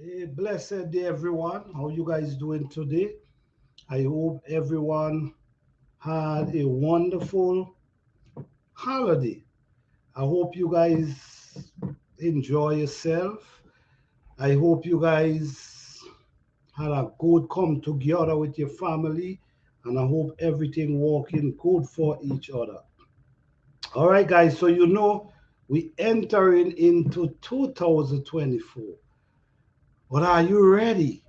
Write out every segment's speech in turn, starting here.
Blessed day, everyone. How you guys doing today? I hope everyone had a wonderful holiday. I hope you guys enjoy yourself. I hope you guys had a good come together with your family, and I hope everything working good for each other. All right, guys. So we entering into 2024. But are you ready?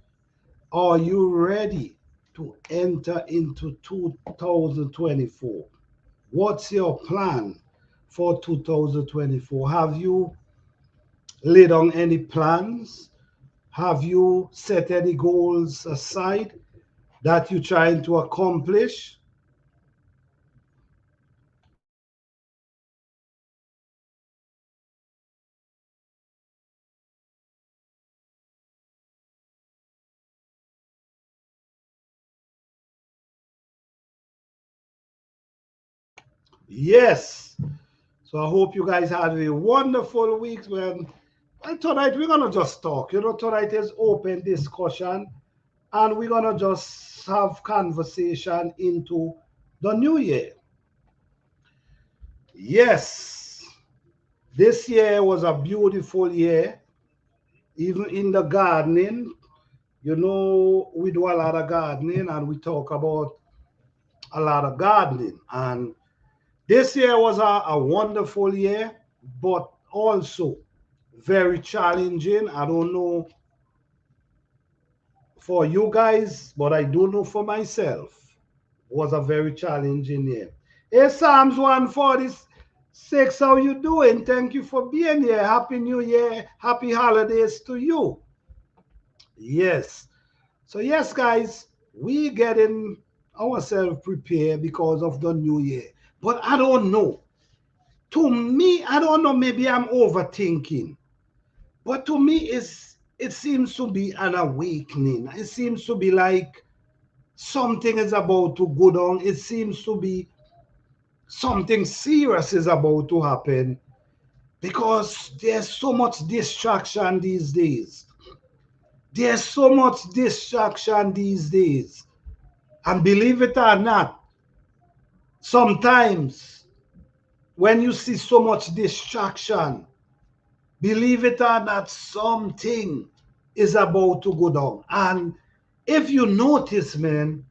Are you ready to enter into 2024? What's your plan for 2024? Have you laid on any plans? Have you set any goals aside that you're trying to accomplish? Yes. So I hope you guys had a wonderful week. And tonight we're gonna just talk. Tonight is open discussion, and we're gonna just have conversation into the new year. Yes, this year was a beautiful year. Even in the gardening, we do a lot of gardening and we talk about a lot of gardening. And this year was a wonderful year, but also very challenging. I don't know for you guys, but I do know for myself, was a very challenging year. Hey, Psalms 146, how you doing? Thank you for being here. Happy New Year. Happy holidays to you. Yes. So yes, guys, we getting ourselves prepared because of the new year. But I don't know. To me, I don't know, maybe I'm overthinking. But to me, it seems to be an awakening. It seems to be like something is about to go down. It seems to be something serious is about to happen because there's so much distraction these days. There's so much distraction these days. And believe it or not, sometimes when you see so much distraction, believe it or not, something is about to go down. And if you notice, man,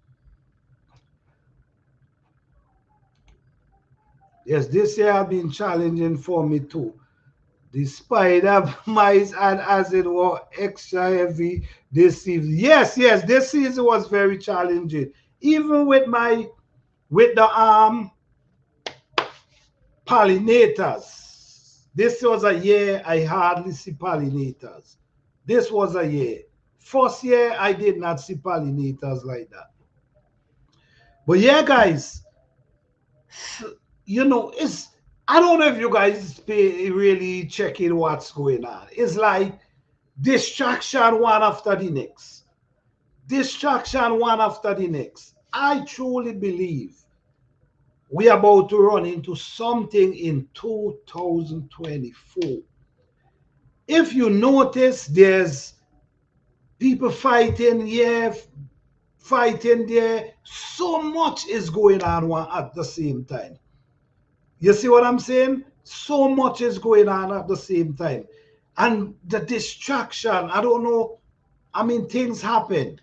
yes, this year have been challenging for me too. The spider mice and as it were extra heavy this season. Yes, yes, this season was very challenging. Even with the pollinators. This was a year I hardly see pollinators. This was a year. First year I did not see pollinators like that. But yeah, guys, it's I don't know if you guys really checking what's going on. It's like distraction one after the next. Distraction one after the next. I truly believe we are about to run into something in 2024. If you notice, there's people fighting here, fighting there. So much is going on at the same time. You see what I'm saying? So much is going on at the same time. And the distraction, I don't know. I mean, things happen.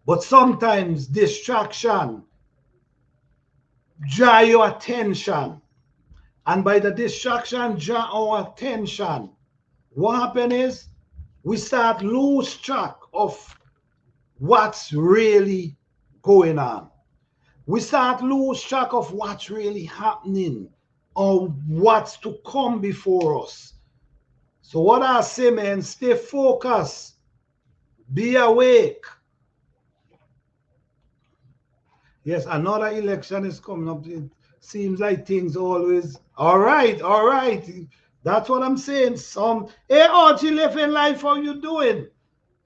But sometimes distraction draw your attention. And by the distraction draw our attention, what happen is we start lose track of what's really going on. We start lose track of what's really happening or what's to come before us. So what I say, man, stay focused, be awake. Yes, another election is coming up. It seems like things always all right, all right. That's what I'm saying. Hey, Archie, living life, how you doing?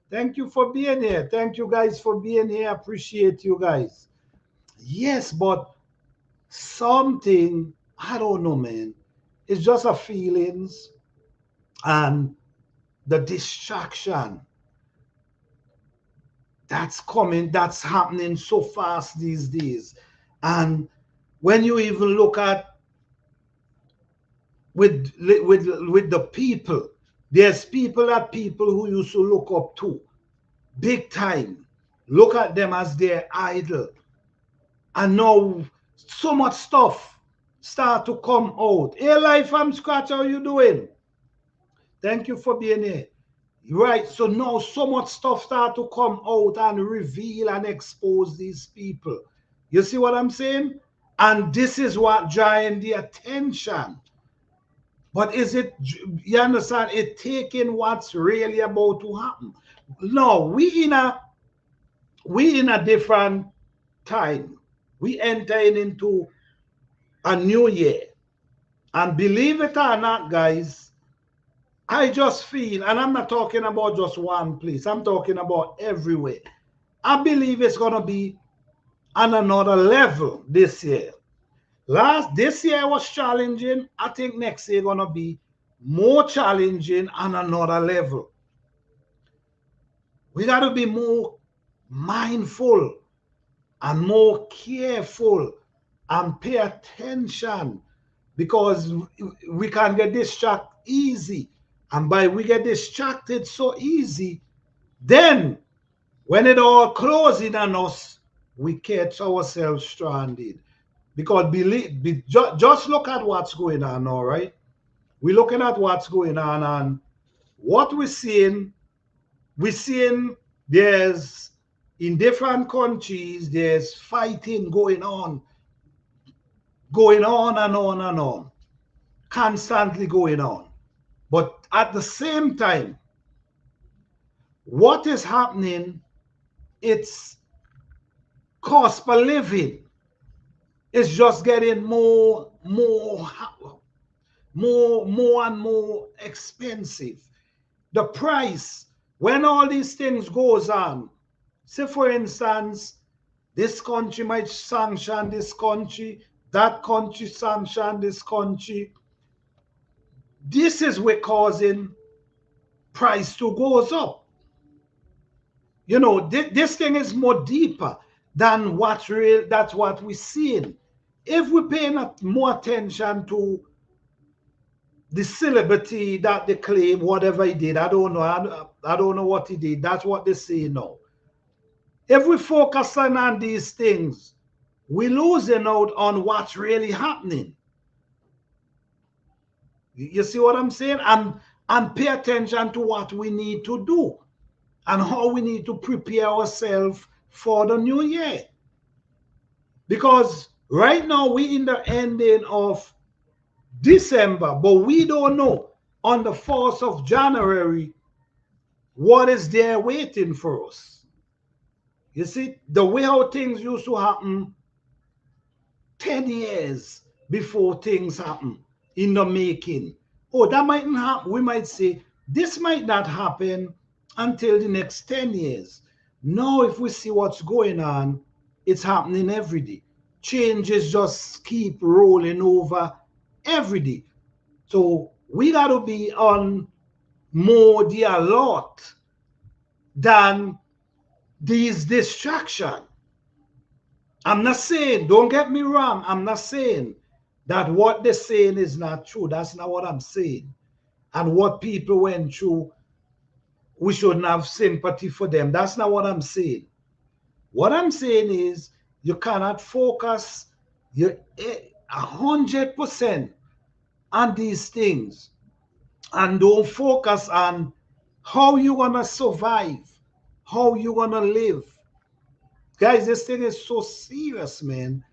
Thank you for being here. Thank you guys for being here. Appreciate you guys. Yes, but something, I don't know, man. It's just a feelings. And the distraction that's coming, that's happening so fast these days. And when you even look at with the people, there's people who used to look up to big time, look at them as their idol, and now so much stuff start to come out. Hey, life from scratch, how you doing? Thank you for being here. Right, so now so much stuff start to come out and reveal and expose these people. You see what I'm saying? And this is what drawing the attention. But is it, you understand, it taking what's really about to happen? No, we in a different time. We entering into a new year. And believe it or not, guys, I just feel, and I'm not talking about just one place, I'm talking about everywhere. I believe it's going to be on another level this year. This year was challenging. I think next year going to be more challenging on another level. We got to be more mindful and more careful and pay attention, because we can get distracted easy. And by we get distracted so easy, then when it all closes on us, we catch ourselves stranded. Because just look at what's going on now, right? We're looking at what's going on, and what we're seeing there's in different countries, there's fighting going on and on and on, constantly going on. But at the same time, what is happening, it's cost per living is just getting more and more expensive. The price, when all these things goes on, say for instance, this country might sanction this country, that country sanction this country. This is what causing price to goes up. You know, this thing is more deeper than what's real. That's what we're seeing. If we're paying more attention to the celebrity that they claim, whatever he did, I don't know. I don't know what he did. That's what they say now. If we focus on these things, we're losing out on what's really happening. You see what I'm saying? And pay attention to what we need to do and how we need to prepare ourselves for the new year. Because right now we're in the ending of December, but we don't know on the 4th of January what is there waiting for us. You see, the way how things used to happen 10 years before things happen in the making. Oh, that mightn't happen. We might say, this might not happen until the next 10 years. Now, if we see what's going on, it's happening every day. Changes just keep rolling over every day. So we got to be on more the alert than these distractions. I'm not saying, don't get me wrong, I'm not saying that what they're saying is not true. That's not what I'm saying. And what people went through, we shouldn't have sympathy for them. That's not what I'm saying. What I'm saying is you cannot focus 100% on these things and don't focus on how you're going to survive, how you're going to live. Guys, this thing is so serious, man.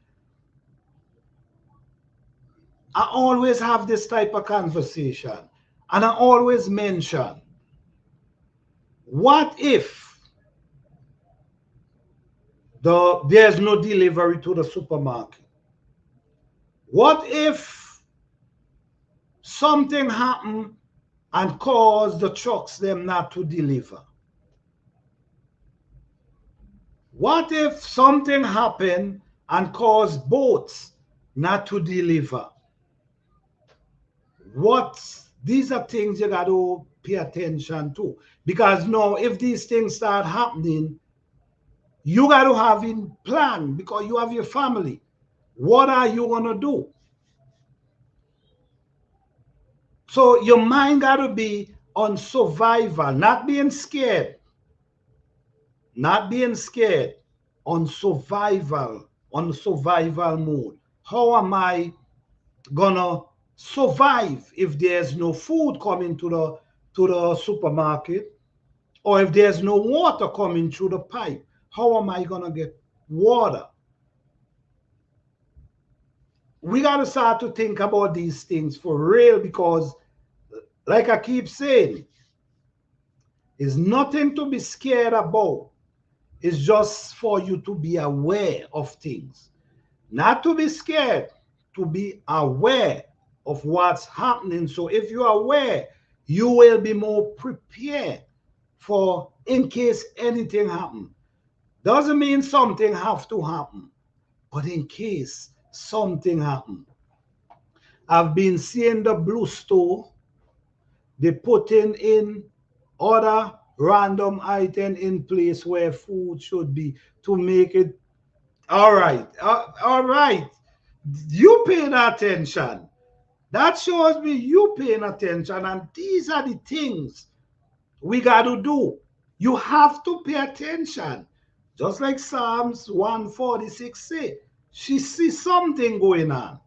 I always have this type of conversation, and I always mention, what if there's no delivery to the supermarket? What if something happened and caused the trucks them not to deliver? What if something happened and caused boats not to deliver? These are things you got to pay attention to. Because now, if these things start happening, you got to have in plan because you have your family. What are you going to do? So your mind got to be on survival, not being scared. Not being scared, on survival mode. How am I gonna survive if there's no food coming to the supermarket, or if there's no water coming through the pipe? How am I gonna get water? We gotta start to think about these things for real, because like I keep saying, it's nothing to be scared about. It's just for you to be aware of things. Not to be scared, to be aware of what's happening. So if you're aware, you will be more prepared for in case anything happens. Doesn't mean something have to happen, but in case something happens. I've been seeing the blue store, they putting in other random item in place where food should be to make it all right. All right. You paying attention. That shows me you paying attention. And these are the things we got to do. You have to pay attention. Just like Psalms 146 say, she sees something going on.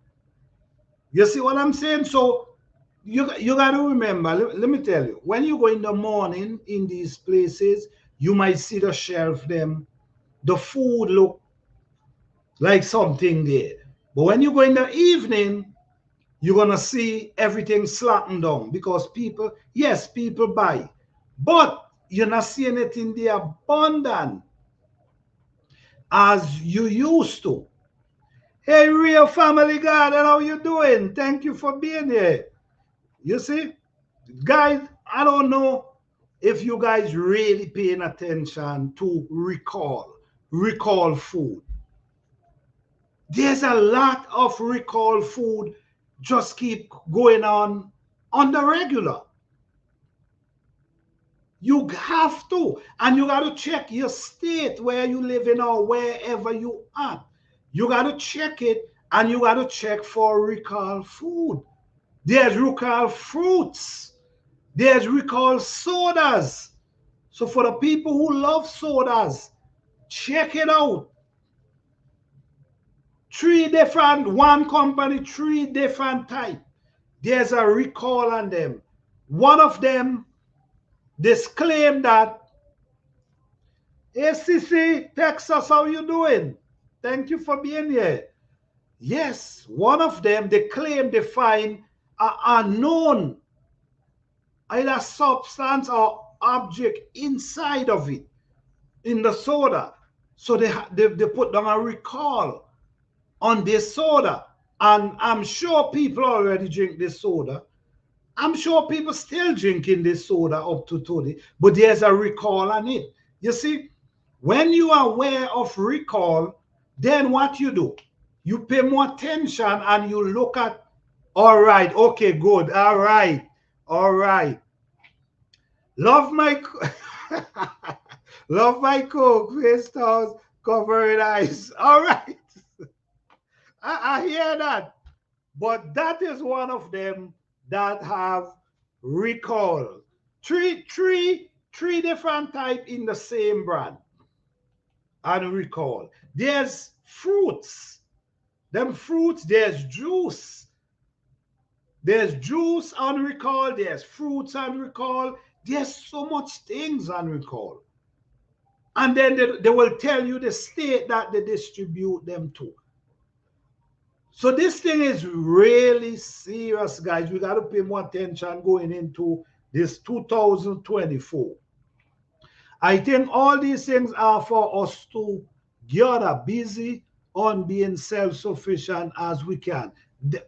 You see what I'm saying? So you got to remember, let me tell you, when you go in the morning in these places, you might see the shelf them, the food look like something there. But when you go in the evening, you're going to see everything slacking down because people, yes, people buy, but you're not seeing it in the abundance as you used to. Hey, real family God, how you doing? Thank you for being here. You see, guys, I don't know if you guys really paying attention to recall food. There's a lot of recall food just keep going on the regular. You have to, and you got to check your state where you live in or wherever you are. You got to check it, and you got to check for recall food. There's recall fruits. There's recall sodas. So for the people who love sodas, check it out. One company, three different type. There's a recall on them. One of them disclaimed that, hey, Sissy, Texas, how you doing? Thank you for being here. Yes, one of them, they claim they find an unknown either substance or object inside of it, in the soda. So they put down a recall on this soda. And I'm sure people already drink this soda. I'm sure people still drinking this soda up to today, but there's a recall on it. You see, when you are aware of recall, then what you do? You pay more attention and you look at, all right, okay, good, all right, all right. Love my love my Coke, face towels, covered eyes. All right. I hear that. But that is one of them that have recall. Three different type in the same brand and recall. There's fruits. Them fruits, there's juice. There's juice on recall. There's fruits on recall. There's so much things on recall. And then they will tell you the state that they distribute them to. So this thing is really serious, guys. We got to pay more attention going into this 2024. I think all these things are for us to get busy on being self-sufficient as we can.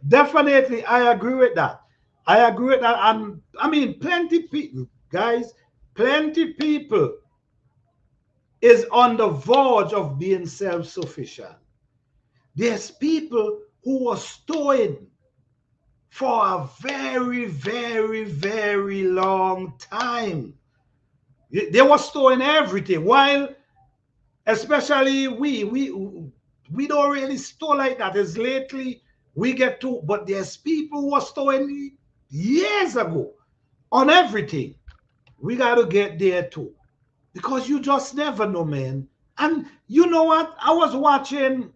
Definitely, I agree with that. I agree with that. I mean, plenty people, guys, plenty people is on the verge of being self-sufficient. There's people who are storing for a very, very, very long time. They were storing everything. While especially we don't really store like that. As lately we get to, but there's people who are storing years ago on everything. We got to get there too, because you just never know, man. And you know what? I was watching,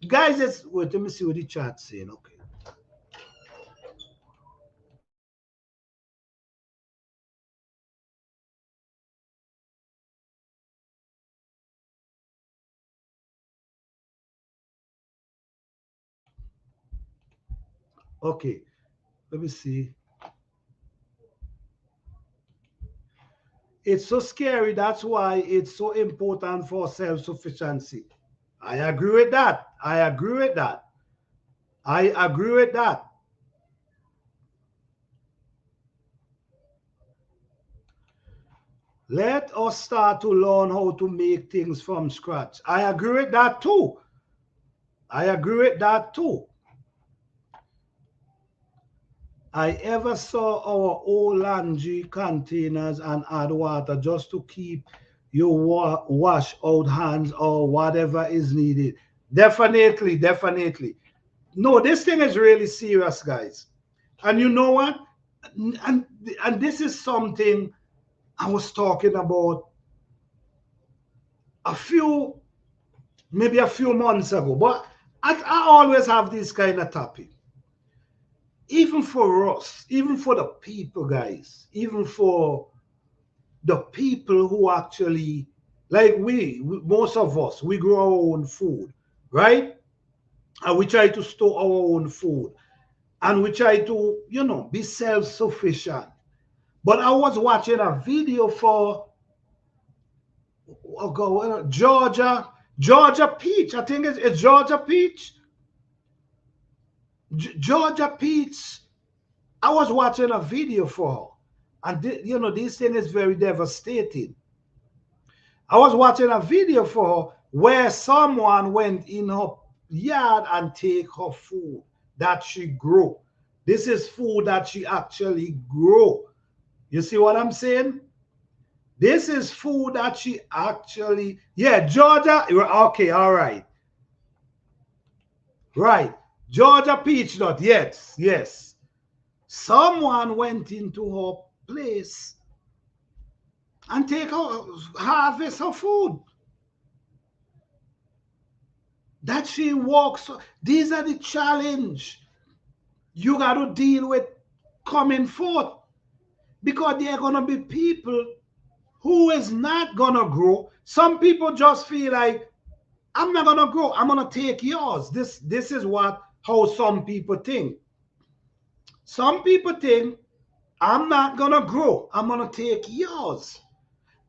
guys. Wait, let me see what the chat's saying. Okay. Okay. Let me see. It's so scary. That's why it's so important for self-sufficiency. I agree with that. I agree with that. I agree with that. Let us start to learn how to make things from scratch. I agree with that too. I agree with that too. I ever saw our old laundry containers and add water just to keep your wash out hands or whatever is needed. Definitely, definitely. No, this thing is really serious, guys. And you know what? And, and this is something I was talking about a few, maybe a few months ago. But I always have this kind of topic. Even for us, even for the people, guys, even for the people who actually, like most of us, we grow our own food, right? And we try to store our own food. And we try to, be self-sufficient. But I was watching a video for Georgia Peach. I think it's Georgia Peach. Georgia Peach. I was watching a video for her, and this thing is very devastating. I was watching a video for her where someone went in her yard and take her food that she grew. This is food that she actually grew. You see what I'm saying? This is food that she actually, yeah, Georgia. Okay, all right. Right. Georgia peach nut. Yes, yes. Someone went into her place and take her harvest her food that she walks. These are the challenge you got to deal with coming forth, because there are going to be people who is not going to grow. Some people just feel like, I'm not going to grow, I'm going to take yours. This is how some people think. Some people think, I'm not going to grow, I'm going to take yours.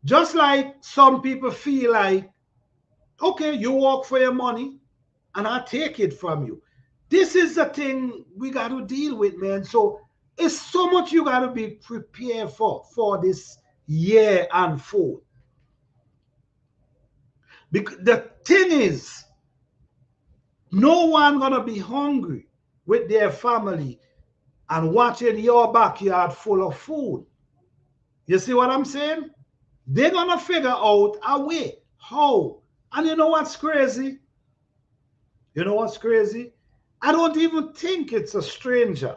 Just like some people feel like, okay, you work for your money and I take it from you. This is the thing we got to deal with, man. So it's so much you got to be prepared for this year unfold. Because the thing is, no one gonna be hungry with their family and watching your backyard full of food. You see what I'm saying? They're gonna figure out a way. How? And you know what's crazy? You know what's crazy? I don't even think it's a stranger.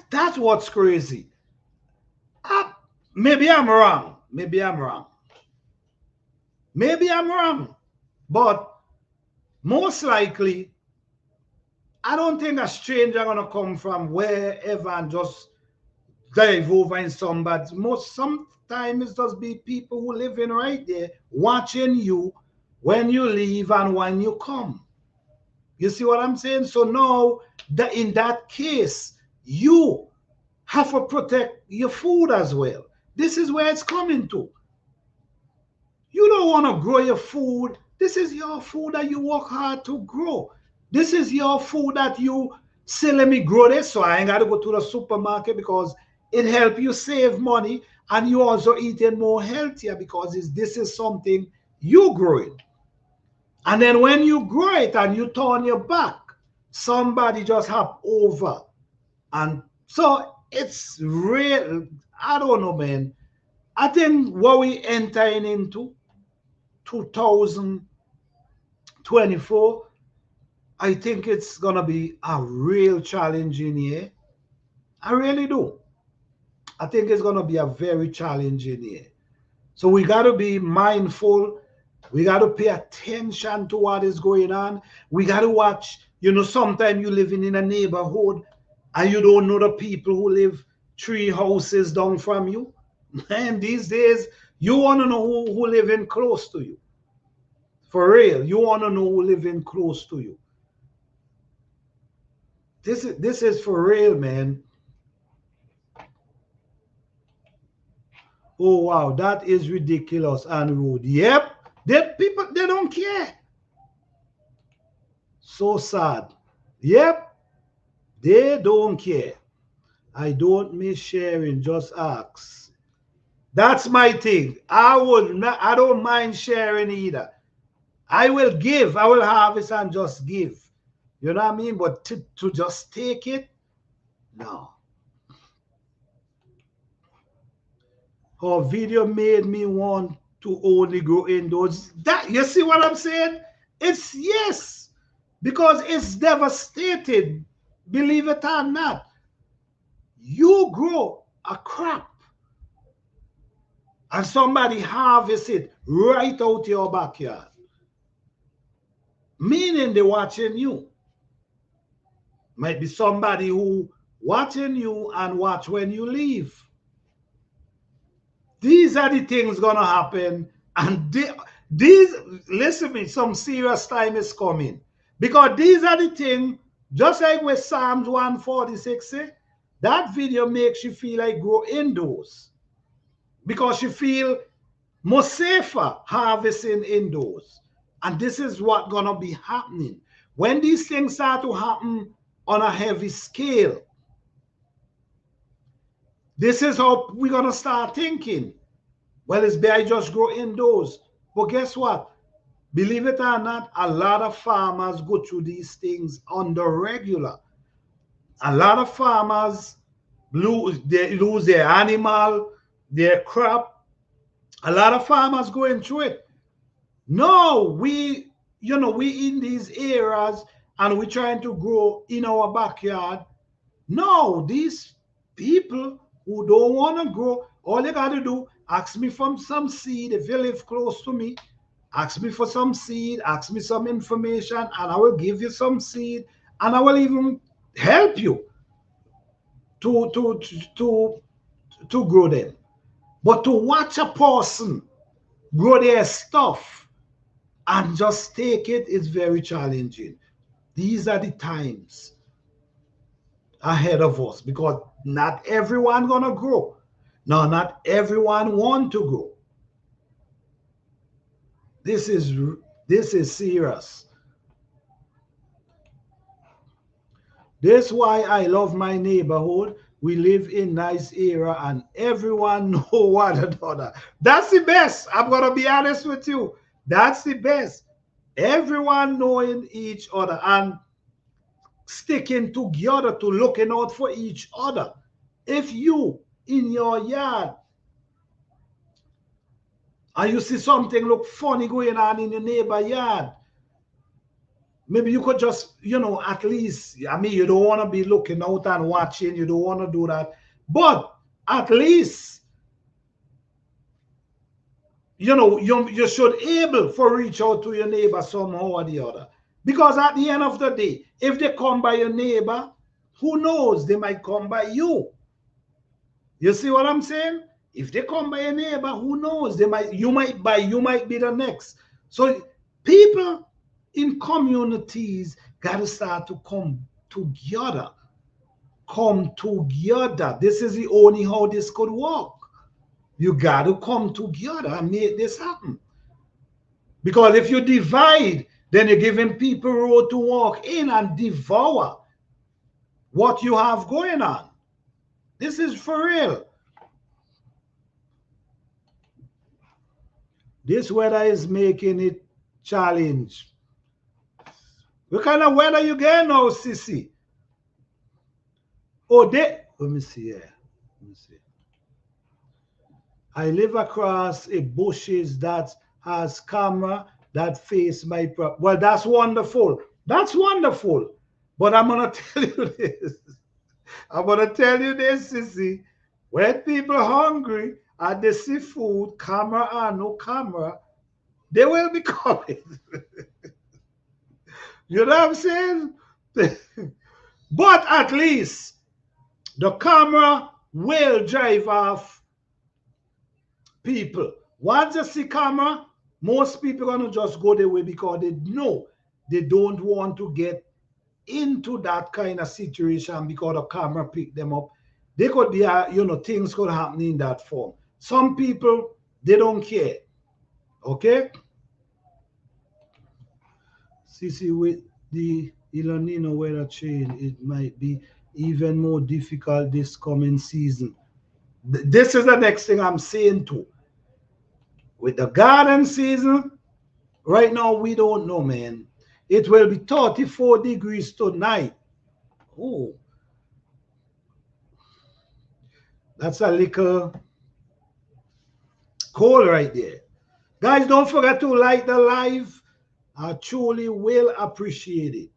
That's what's crazy. Maybe I'm wrong. Maybe I'm wrong. Maybe I'm wrong. But most likely, I don't think a stranger gonna come from wherever and just dive over in somebody. Sometimes it just be people who living right there watching you when you leave and when you come. You see what I'm saying? So now that in that case, you have to protect your food as well. This is where it's coming to. You don't want to grow your food. This is your food that you work hard to grow. This is your food that you say, let me grow this so I ain't got to go to the supermarket, because it helps you save money and you also eating more healthier because this is something you growing. And then when you grow it and you turn your back somebody just hop over. And so it's real. I don't know, man. I think what we entering into 2024, I think it's gonna be a real challenging year. I really do. I think it's gonna be a very challenging year. So we got to be mindful. We got to pay attention to what is going on. We got to watch. Sometimes you're living in a neighborhood and you don't know the people who live 3 houses down from you. And these days, you want to know who living close to you. For real, you want to know who living close to you. This is for real, man. Oh wow, that is ridiculous and rude. Yep, they don't care. So sad. Yep, they don't care. I don't miss sharing, just ask. That's my thing. I don't mind sharing either. I will give, I will harvest and just give. You know what I mean? But to just take it, no. Her video made me want to only grow indoors. That, you see what I'm saying? It's yes, because it's devastated. Believe it or not, you grow a crop and somebody harvests it right out your backyard, meaning they're watching you. Might be somebody who watching you and watch when you leave. These are the things gonna happen, and these listen to me. Some serious time is coming because these are the things. Just like with Psalms 146, that video makes you feel like grow indoors because you feel more safer harvesting indoors. And this is what gonna be happening when these things start to happen on a heavy scale. This is how we're gonna start thinking. Well, it's better I just grow indoors. But guess what? Believe it or not, a lot of farmers go through these things on the regular. A lot of farmers they lose their animal, their crop. A lot of farmers going through it. No, we in these areas and we're trying to grow in our backyard. No, these people who don't want to grow, all they got to do, ask me for some seed. If you live close to me, ask me for some seed, ask me some information, and I will give you some seed, and I will even help you to to to to grow them. But to watch a person grow their stuff and just take it is very challenging. These are the times ahead of us because not everyone gonna grow. No, not everyone want to grow. This is this is serious. This is why I love my neighborhood. We live in nice area and everyone know one another. That's the best. I'm gonna be honest with you. That's the best. Everyone knowing each other and sticking together to looking out for each other. If you in your yard and you see something look funny going on in your neighbor yard, maybe you could just, at least, I mean, you don't want to be looking out and watching, you don't want to do that, but at least, you should able for reach out to your neighbor somehow or the other. Because at the end of the day, if they come by your neighbor, who knows, they might come by you. You see what I'm saying? If they come by your neighbor, who knows? You might be the next. So people in communities got to start to come together. Come together. This is the only how this could work. You got to come together and make this happen. Because if you divide, then you're giving people road to walk in and devour what you have going on. This is for real. This weather is making it challenge. What kind of weather you get now, Sissy? Oh, let me see here. Let me see. I live across a bushes that has camera that face my well, that's wonderful. That's wonderful. But I'm gonna tell you this. I'm gonna tell you this, Sissy. When people are hungry and they see food, camera or no camera, they will be coming. You know what I'm saying? But at least the camera will drive off people. Once you see camera, most people are gonna just go their way because they know they don't want to get into that kind of situation because the camera pick them up. They could be, things could happen in that form. Some people, they don't care. Okay? See, with the El Nino weather change, it might be even more difficult this coming season. This is the next thing I'm saying too. With the garden season, right now we don't know, man. It will be 34 degrees tonight. Oh, that's a little cold right there. Guys, don't forget to like the live. I truly will appreciate it.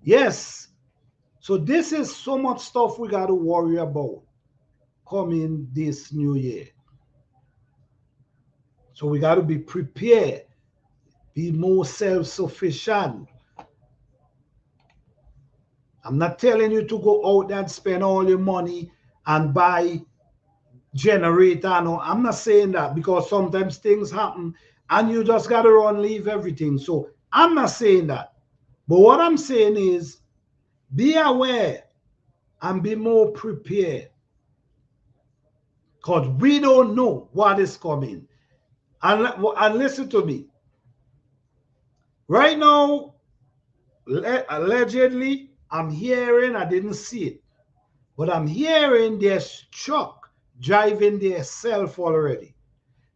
Yes. So this is so much stuff we got to worry about coming this new year. So we got to be prepared, be more self-sufficient. I'm not telling you to go out and spend all your money and buy generator. No, I'm not saying that because sometimes things happen and you just got to run, leave everything. So I'm not saying that. But what I'm saying is be aware and be more prepared because we don't know what is coming. And listen to me. Right now, allegedly, I'm hearing, I didn't see it, but I'm hearing there's truck driving themselves already.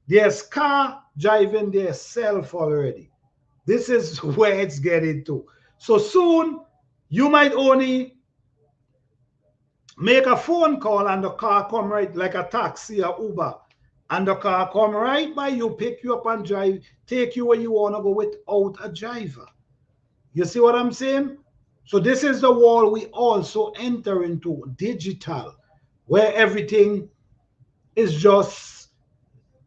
There's car driving themselves already. This is where it's getting to. So soon, you might only make a phone call and the car come right like a taxi or Uber. And the car come right by you, pick you up and drive, take you where you want to go without a driver. You see what I'm saying? So this is the world we also enter into, digital, where everything is just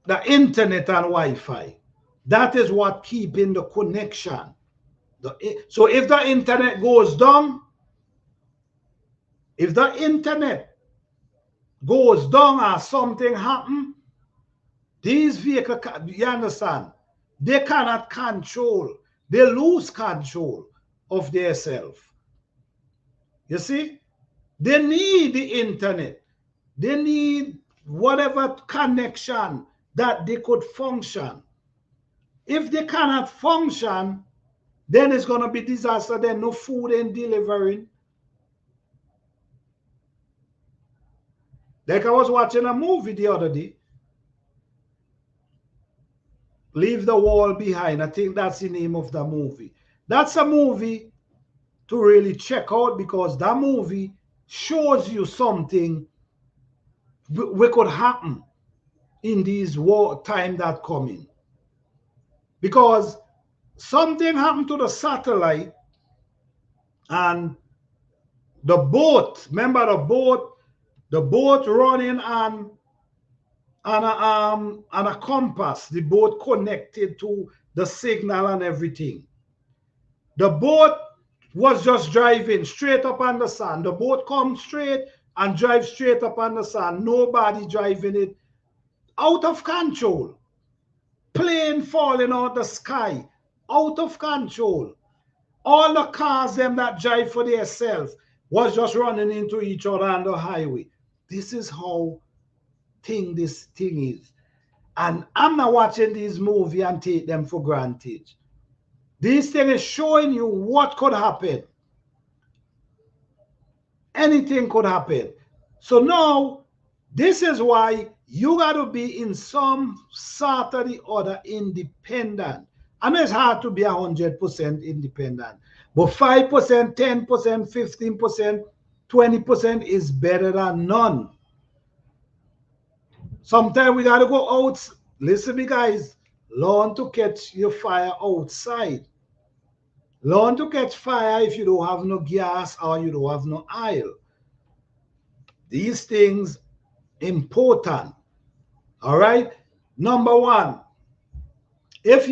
the internet and Wi-Fi. That is what keeping the connection. So if the internet goes down, if the internet goes down or something happen, these vehicles, you understand, they cannot control. They lose control of their self. You see? They need the internet. They need whatever connection that they could function. If they cannot function, then it's going to be disaster. Then no food ain't delivering. Like I was watching a movie the other day. Leave the Wall Behind. I think that's the name of the movie. That's a movie to really check out because that movie shows you something what could happen in these war time that coming. Because something happened to the satellite and the boat, remember the boat running on a compass, the boat connected to the signal and everything. The boat was just driving straight up on the sun. The boat comes straight and drives straight up on the sun. Nobody driving it. Out of control. Plane falling out the sky. Out of control. All the cars them that drive for themselves was just running into each other on the highway. This is how this thing is. And I'm not watching these movies and take them for granted. This thing is showing you what could happen. Anything could happen. So now, this is why you got to be in some sort of the other independent I know it's hard to be 100% independent, but 5%, 10%, 15%, 20% is better than none. Sometimes we gotta go out. Listen, me guys, learn to catch your fire outside. Learn to catch fire if you don't have no gas or you don't have no oil. These things important. All right. Number one, if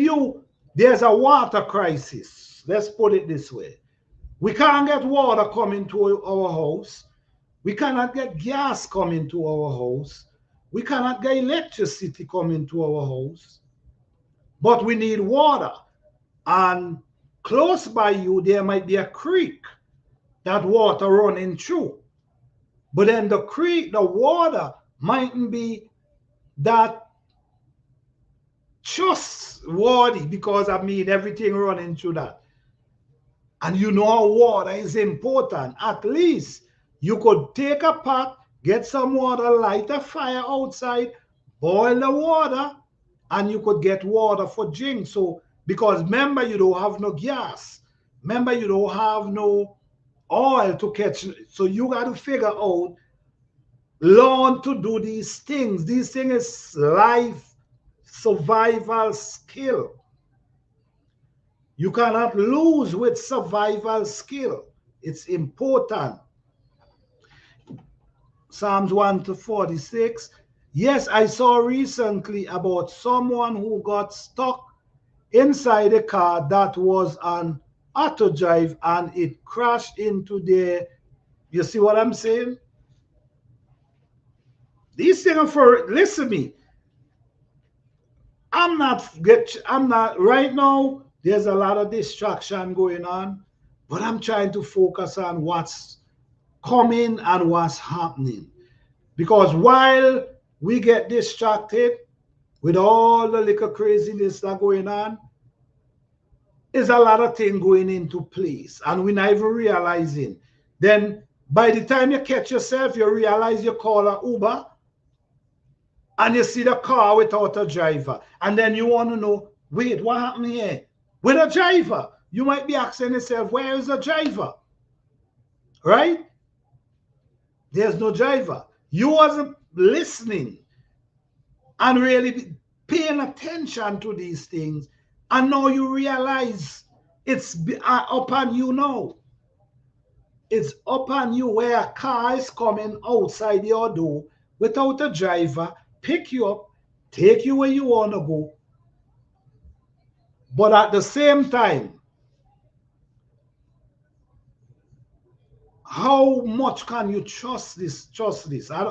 there's a water crisis, let's put it this way. We can't get water coming to our house. We cannot get gas coming to our house. We cannot get electricity coming to our house. But we need water. And close by you, there might be a creek that water running through. But then the creek, the water mightn't be that trustworthy, because I mean everything running through that. And you know water is important. At least you could take a pot, get some water, light a fire outside, boil the water, and you could get water for drink. So, because remember, you don't have no gas. Remember, you don't have no oil to catch. So you got to figure out, learn to do these things. These things is life survival skill. You cannot lose with survival skill. It's important. Psalms 1-46. Yes, I saw recently about someone who got stuck inside a car that was on auto drive and it crashed into the, you see what I'm saying? These things are for, listen to me. I'm not, right now, there's a lot of distraction going on, but I'm trying to focus on what's coming and what's happening. Because while we get distracted with all the little craziness that's going on, there's a lot of things going into place and we're not even realizing. Then by the time you catch yourself, you realize you call an Uber and you see the car without a driver. And then you want to know, wait, what happened here? With a driver. You might be asking yourself, where is the driver? Right? There's no driver. You wasn't listening and really paying attention to these things. And now you realize it's upon you now. It's upon you where a car is coming outside your door without a driver, pick you up, take you where you want to go. But at the same time, how much can you trust this? I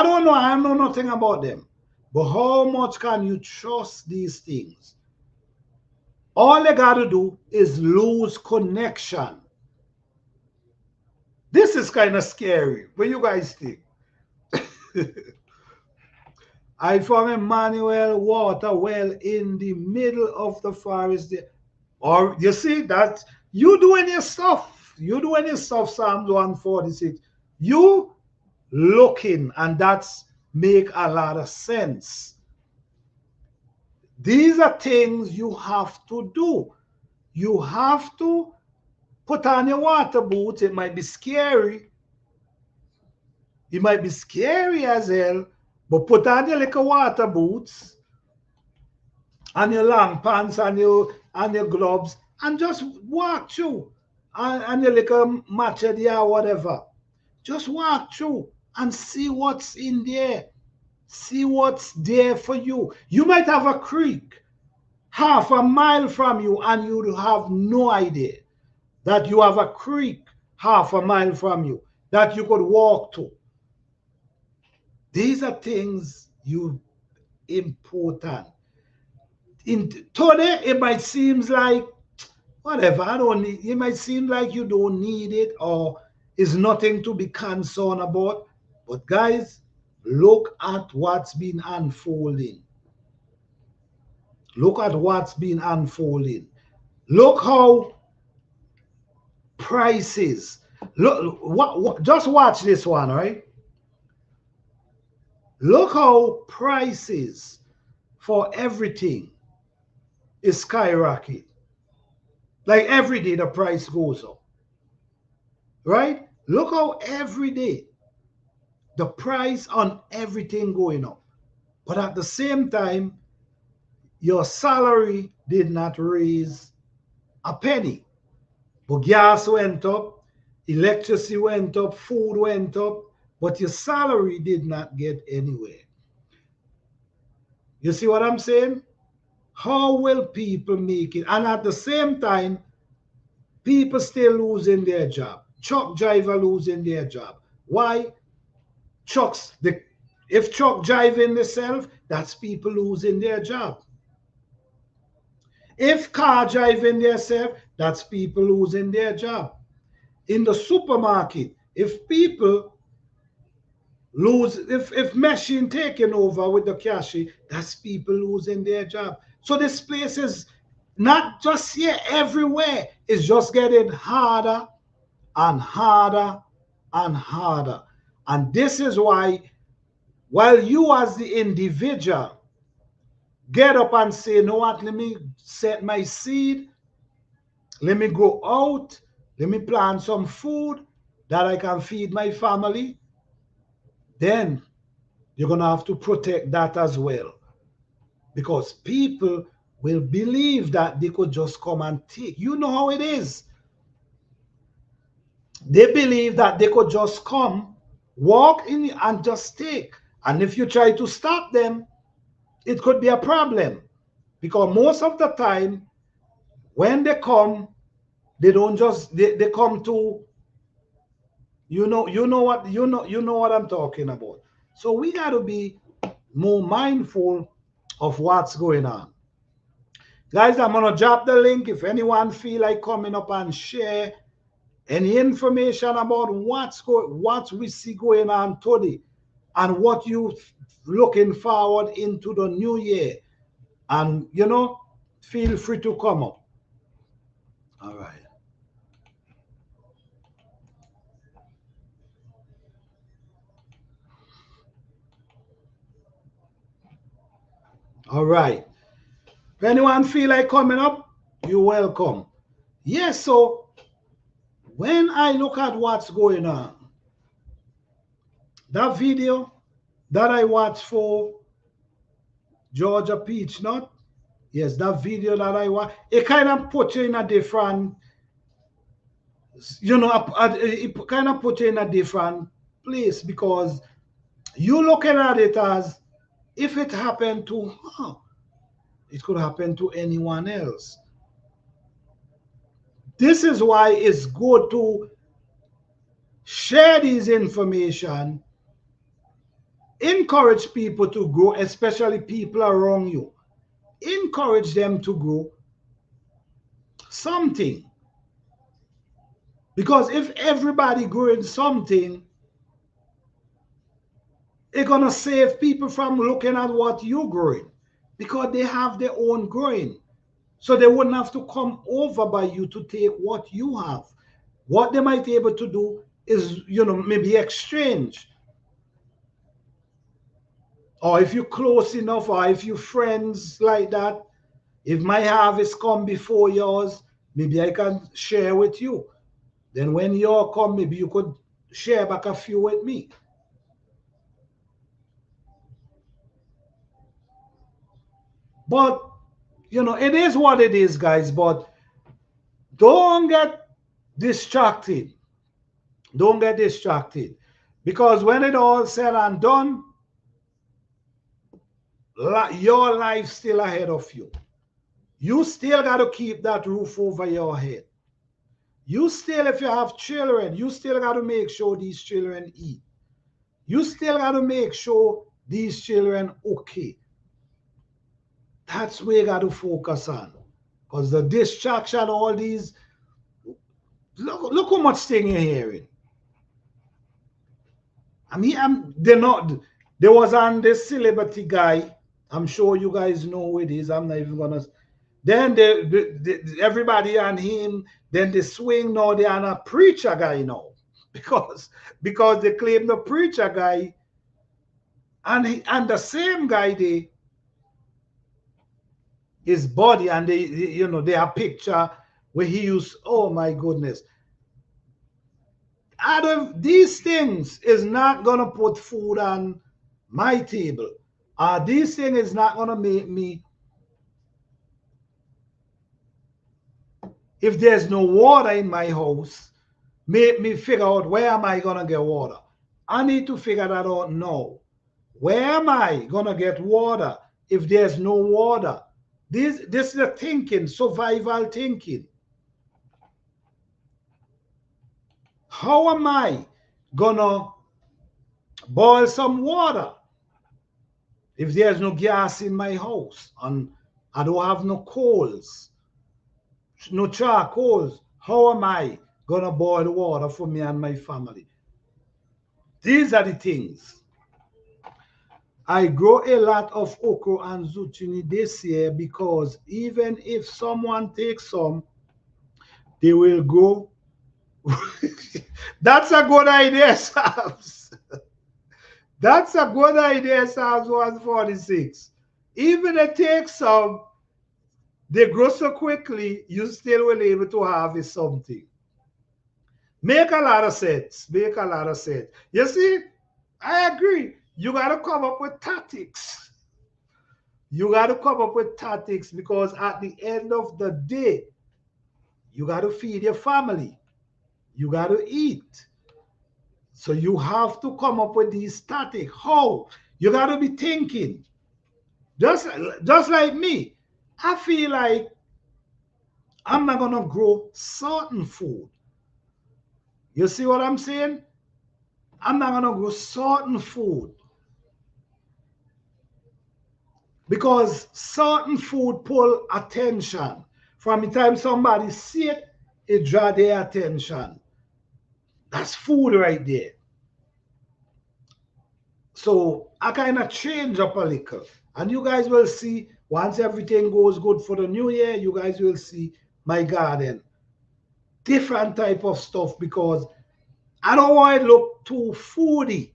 don't know. I know nothing about them. But how much can you trust these things? All you got to do is lose connection. This is kind of scary. What you guys think? I found Emmanuel water well in the middle of the forest. Or you see that you doing your stuff. You doing your stuff, Psalms 146. You looking, and that's make a lot of sense. These are things you have to do. You have to put on your water boots. It might be scary. It might be scary as hell, but put on your little water boots and your long pants and your gloves and just walk through. And your little machete or whatever. Just walk through and see what's in there. See what's there for you. You might have a creek half a mile from you and you have no idea that you have a creek half a mile from you that you could walk to. These are things you important. Today, it might seem like, whatever, I don't need, it might seem like you don't need it or it's nothing to be concerned about. But guys, look at what's been unfolding. Look at what's been unfolding. Look how prices, look, just watch this one, right? Look how prices for everything is skyrocket. Like every day the price goes up. Right? Look how every day the price on everything going up. But at the same time, your salary did not raise a penny. But gas went up, electricity went up, food went up, but your salary did not get anywhere. You see what I'm saying? How will people make it? And at the same time, people still losing their job. Truck driver losing their job. Why? If truck driving themselves, that's people losing their job. If car driving themselves, that's people losing their job. In the supermarket, if people lose, if machine taking over with the cashier, that's people losing their job. So this place is not just here, everywhere. It's just getting harder and harder and harder. And this is why, while you as the individual get up and say, you know what, let me set my seed, let me go out, let me plant some food that I can feed my family, then you're going to have to protect that as well. Because people will believe that they could just come and take. You know how it is. They believe that they could just come, walk in and just take. And if you try to stop them, it could be a problem. Because most of the time, when they come, they don't just they come to you know what I'm talking about. So we got to be more mindful of what's going on. Guys, I'm gonna drop the link if anyone feel like coming up and share any information about what we see going on today and what you looking forward into the new year. And feel free to come up. All right. All right. If anyone feel like coming up, you're welcome. Yes, so when I look at what's going on, that video that I watched for Georgia Peach Nut, yes, that video that I watched, it kind of put you in a different, it kind of put you in a different place because you looking at it as if it happened to her, it could happen to anyone else. This is why it's good to share these information, encourage people to grow, especially people around you. Encourage them to grow something. Because if everybody growing something, it's going to save people from looking at what you're growing because they have their own growing. So they wouldn't have to come over by you to take what you have. What they might be able to do is, maybe exchange. Or if you're close enough, or if you're friends like that, if my harvest come before yours, maybe I can share with you. Then when yours come, maybe you could share back a few with me. But, it is what it is, guys. But don't get distracted. Don't get distracted. Because when it all said and done, your life still ahead of you. You still got to keep that roof over your head. You still, if you have children, you still got to make sure these children eat. You still got to make sure these children okay. That's where you got to focus on. Because the distraction, all these, look how much thing you're hearing. I mean, there was on this celebrity guy. I'm sure you guys know who it is. I'm not even gonna. Then everybody on him. Then they swing now. They on a preacher guy now because they claim the preacher guy, and the same guy his body, and they are picture where he used, oh my goodness. Out of these things is not gonna put food on my table. These things is not gonna make me, if there's no water in my house, make me figure out where am I gonna get water. I need to figure that out now. Where am I gonna get water if there's no water? This is the thinking, survival thinking. How am I gonna boil some water if there's no gas in my house and I don't have no coals, no charcoals? How am I gonna boil water for me and my family? These are the things. I grow a lot of okra and zucchini this year because even if someone takes some, they will grow. That's a good idea, Psalms. That's a good idea, Psalms 146. Even if it takes some, they grow so quickly, you still will be able to harvest something. Make a lot of sense. Make a lot of sense. You see, I agree. You got to come up with tactics. You got to come up with tactics because at the end of the day, you got to feed your family. You got to eat. So you have to come up with these tactics. How? You got to be thinking. Just like me, I feel like I'm not going to grow certain food. You see what I'm saying? I'm not going to grow certain food because certain food pull attention. From the time somebody see it, it draw their attention. That's food right there. So I kind of change up a little. And you guys will see, once everything goes good for the new year, you guys will see my garden. Different type of stuff because I don't want it to look too foodie.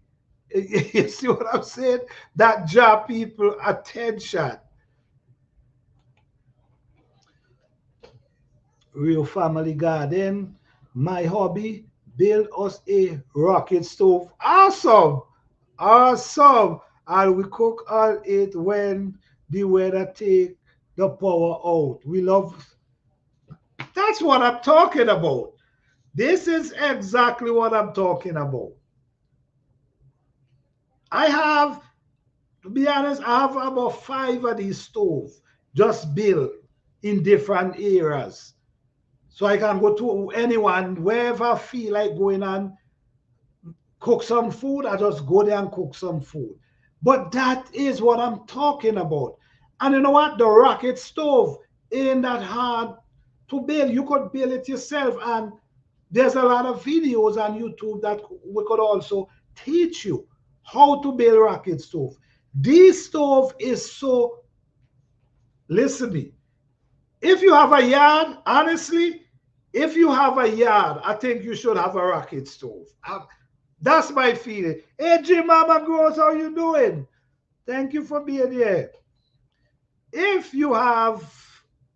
You see what I'm saying? That draw people attention. Real family garden. My hobby, build us a rocket stove. Awesome. Awesome. And we cook on it when the weather take the power out. We love, that's what I'm talking about. This is exactly what I'm talking about. I have, to be honest, I have about 5 of these stoves just built in different areas. So I can go to anyone, wherever I feel like going and cook some food, I just go there and cook some food. But that is what I'm talking about. And you know what? The rocket stove ain't that hard to build. You could build it yourself. And there's a lot of videos on YouTube that we could also teach you how to build rocket stove. This stove is so, listen me, if you have a yard, honestly, if you have a yard, I think you should have a rocket stove. That's my feeling. Hey, Jim Mama Gross, how you doing? Thank you for being here. If you have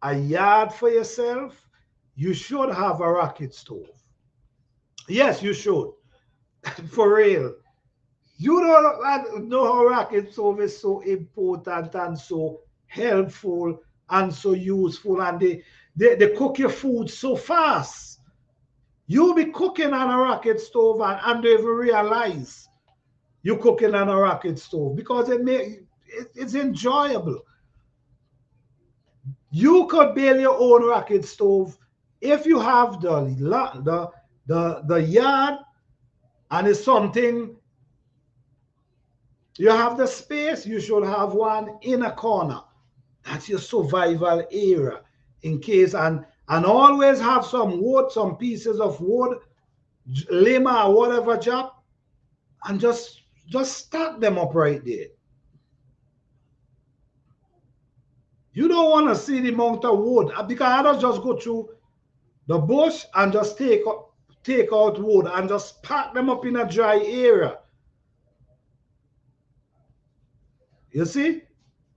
a yard for yourself, you should have a rocket stove. Yes, you should. For real. You don't know how rocket stove is so important and so helpful and so useful, and they cook your food so fast. You'll be cooking on a rocket stove and don't even realize you're cooking on a rocket stove because it's enjoyable. You could build your own rocket stove if you have the yard and it's something you have the space. You should have one in a corner. That's your survival area in case, and always have some wood, some pieces of wood, lima or whatever job, and just stack them up right there. You don't want to see the amount of wood because I don't just go through the bush and just take out wood and just pack them up in a dry area. You see?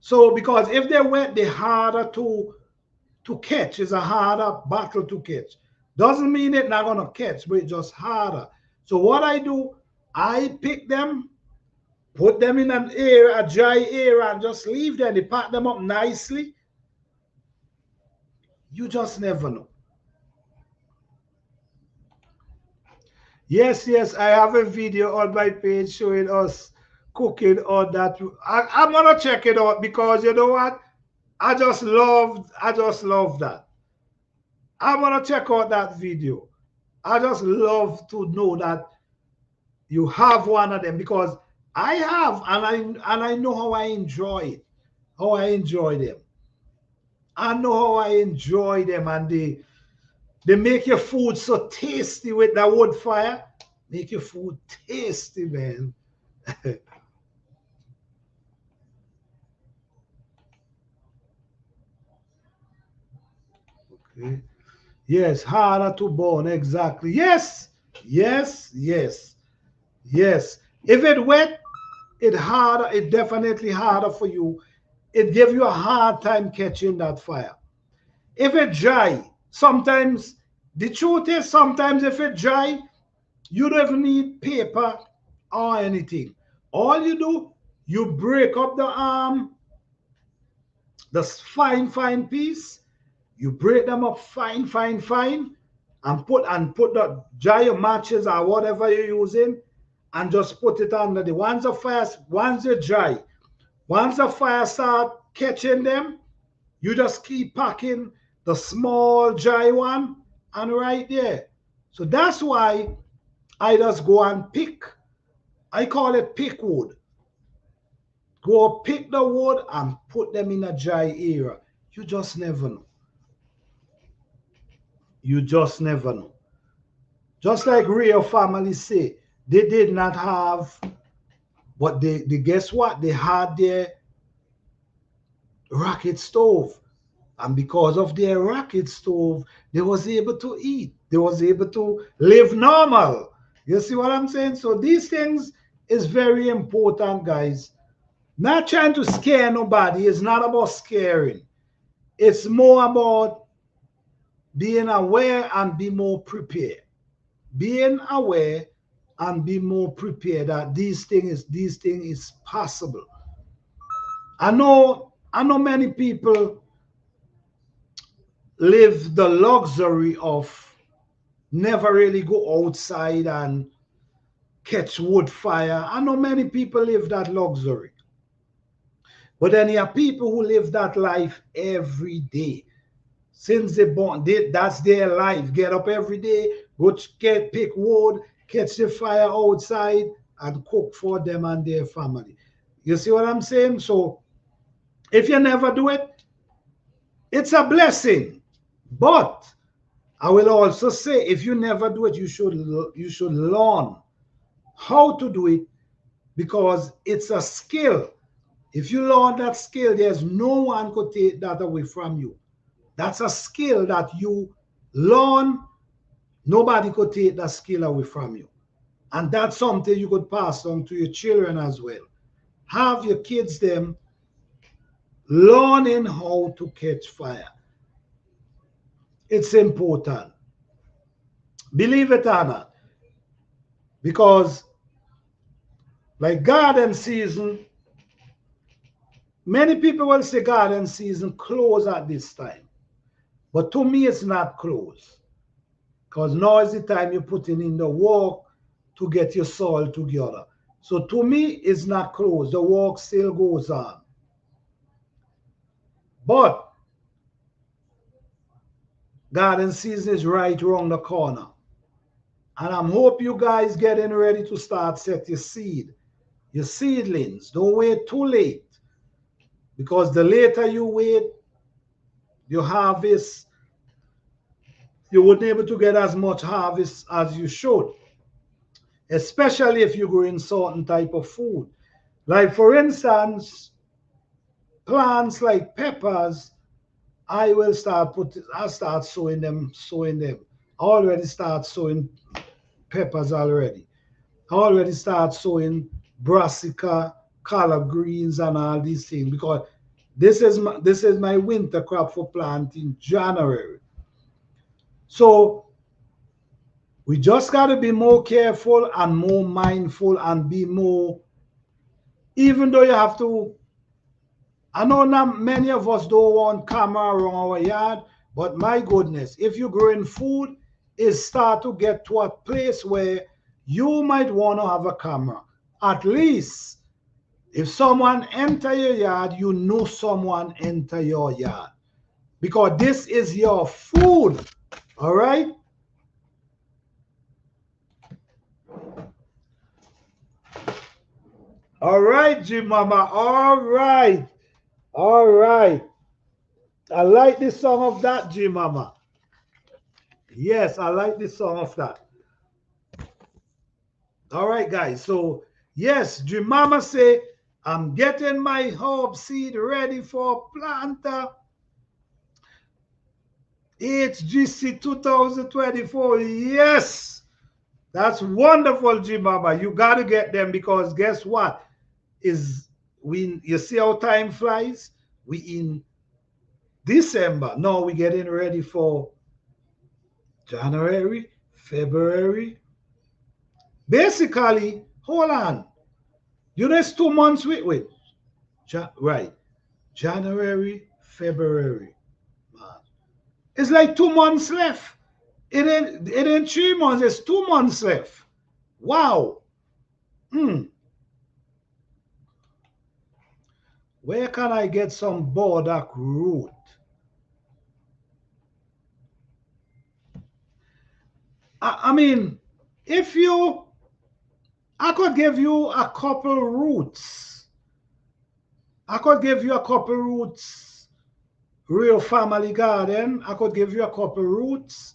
So because if they're wet, they're harder to catch. It's a harder battle to catch. Doesn't mean it's not gonna catch, but it's just harder. So what I do, I pick them, put them in an area, a dry area, and just leave them. They pack them up nicely. You just never know. Yes, yes, I have a video on my page showing us cooking on that. I'm gonna check it out because you know what? I just love that. I'm gonna check out that video. I just love to know that you have one of them because I have, and I know how I enjoy it, how I enjoy them. I know how I enjoy them, and they make your food so tasty with that wood fire. Make your food tasty, man. Okay. Yes, harder to burn, exactly. Yes, yes, yes, yes. If it wet, it harder, it definitely harder for you. It give you a hard time catching that fire. If it dry, sometimes the truth is sometimes if it dry, you don't even need paper or anything. All you do, you break up the fine piece. You break them up fine, and put the giant matches or whatever you're using, and just put it under the once they dry, once the fire start catching them, you just keep packing the small dry one and right there. So that's why I just go and pick. I call it pick wood. Go pick the wood and put them in a dry area. You just never know. You just never know. Just like real families say, they did not have, but they guess what? They had their rocket stove. And because of their rocket stove, they was able to eat. They was able to live normal. You see what I'm saying? So these things is very important, guys. Not trying to scare nobody. It's not about scaring. It's more about being aware and be more prepared. Being aware and be more prepared that these things is possible. I know many people live the luxury of never really go outside and catch wood fire. I know many people live that luxury. But then you have people who live that life every day. Since they born, that's their life. Get up every day, pick wood, catch the fire outside, and cook for them and their family. You see what I'm saying? So if you never do it, it's a blessing. But I will also say, if you never do it, you should learn how to do it because it's a skill. If you learn that skill, there's no one could take that away from you. That's a skill that you learn. Nobody could take that skill away from you. And that's something you could pass on to your children as well. Have your kids them learning how to catch fire. It's important. Believe it or not. Because like garden season, many people will say garden season close at this time. But to me, it's not close. Because now is the time you're putting in the work to get your soil together. So to me, it's not closed. The work still goes on. But garden season is right around the corner. And I hope you guys getting ready to start set your seed, your seedlings. Don't wait too late. Because the later you wait, your harvest, you wouldn't be able to get as much harvest as you should. Especially if you're growing certain type of food. Like for instance, plants like peppers, I start sowing them. I already start sowing peppers already. I already start sowing brassica, collard greens, and all these things because This is my winter crop for planting January. So we just got to be more careful and more mindful and be more, even though you have to, I know not many of us don't want camera around our yard, but my goodness, if you're growing food, it start to get to a place where you might want to have a camera. At least if someone enter your yard, you know someone enter your yard, because this is your food. All right. All right, Jim Mama. All right. All right. I like the song of that, Jim Mama. Yes, I like the song of that. All right, guys. So, yes, Jim Mama say, I'm getting my herb seed ready for planter. HGC 2024. Yes. That's wonderful, Jim Mama. You got to get them, because guess what? You see how time flies? We in December. Now we're getting ready for January, February. Basically, hold on. You know, it's 2 months with. Right. January, February. March. It's like 2 months left. It ain't 3 months, it's 2 months left. Wow. Where can I get some burdock root? I mean, I could give you a couple roots. I could give you a couple roots. Real Family Garden, I could give you a couple roots,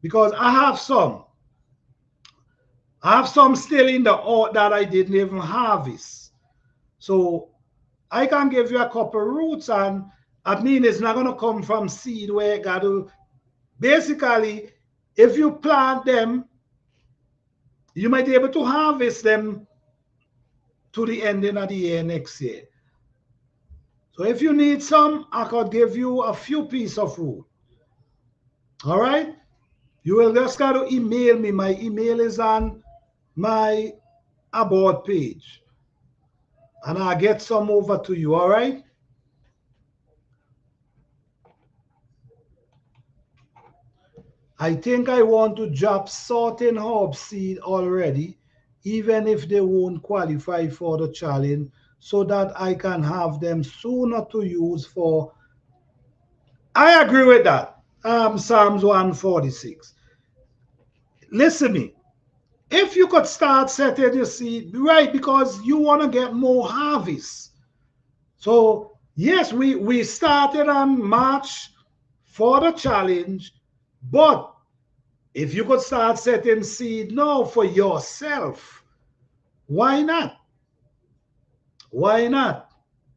because I have some. I have some still in the earth that I didn't even harvest. So I can give you a couple roots, and I mean, it's not going to come from seed where it got to. Basically, if you plant them, you might be able to harvest them to the ending of the year next year. So if you need some, I could give you a few pieces of root. All right? You will just got to email me. My email is on my About page, and I'll get some over to you. All right? I think I want to drop certain herb seed already, even if they won't qualify for the challenge, so that I can have them sooner to use for. I agree with that. Psalms 146. Listen to me. If you could start setting your seed, right, because you want to get more harvest. So, yes, we started on March for the challenge, but if you could start setting seed now for yourself, why not? Why not?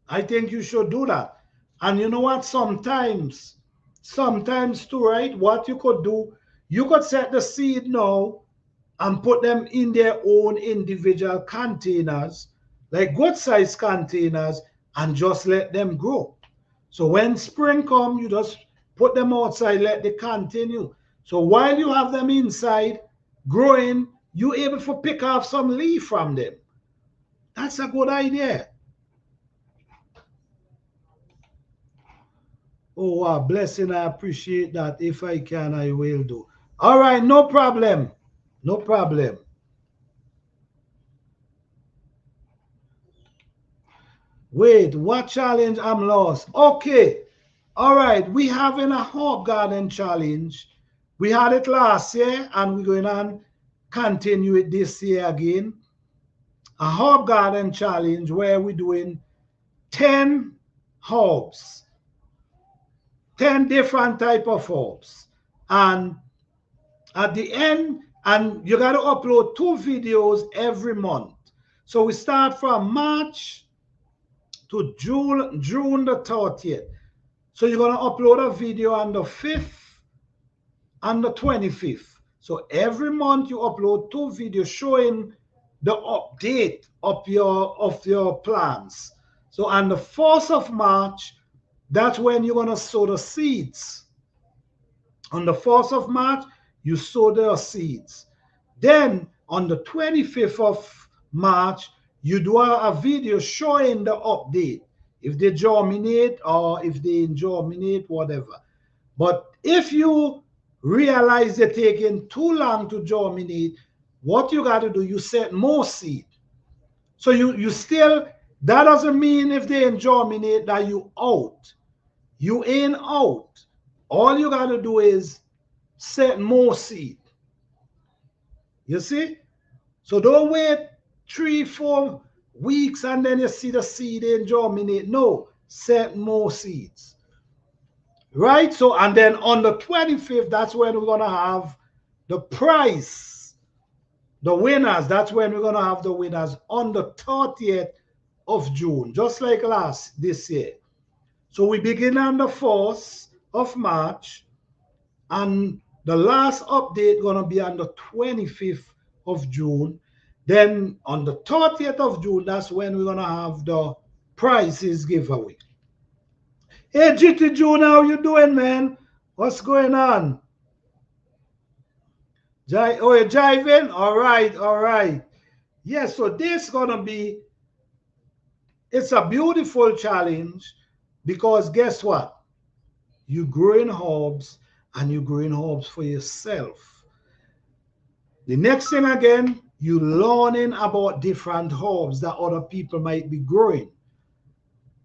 I think you should do that. And you know what? Sometimes too, right? What you could do, you could set the seed now and put them in their own individual containers, like good size containers, and just let them grow. So when spring comes, you just put them outside, let them continue. So while you have them inside growing, you're able to pick off some leaf from them. That's a good idea. Oh, wow, blessing. I appreciate that. If I can, I will do. All right, no problem. No problem. Wait, what challenge? I'm lost. Okay. All right. We having a herb garden challenge. We had it last year, and we're going to continue it this year again. A herb garden challenge where we're doing 10 herbs, 10 different type of herbs. And at the end, and you got to upload 2 videos every month. So we start from March to June the 30th. So you're going to upload a video on the 5th and the 25th. So every month you upload 2 videos showing the update of your plans. So on the 4th of March, that's when you're going to sow the seeds. On the 4th of March, you sow the seeds. Then on the 25th of March, you do a video showing the update. If they germinate or if they germinate, whatever. But if you realize they're taking too long to germinate, what you got to do, you set more seed. So you still, that doesn't mean if they germinate that you out. You ain't out. All you got to do is set more seed. You see? So don't wait 3-4 weeks and then you see the seed ain't germinate. No, set more seeds. Right? So, and then on the 25th, that's when we're going to have the prize, the winners. That's when we're going to have the winners on the 30th of June, just like this year. So we begin on the 4th of March, and the last update going to be on the 25th of June. Then on the 30th of June, that's when we're going to have the prizes giveaway. Hey, GT June, how you doing, man? What's going on? Oh, you're jiving? All right, all right. Yes, so this is going to be, it's a beautiful challenge because guess what? You growing herbs and you growing herbs for yourself. The next thing again, you learning about different herbs that other people might be growing.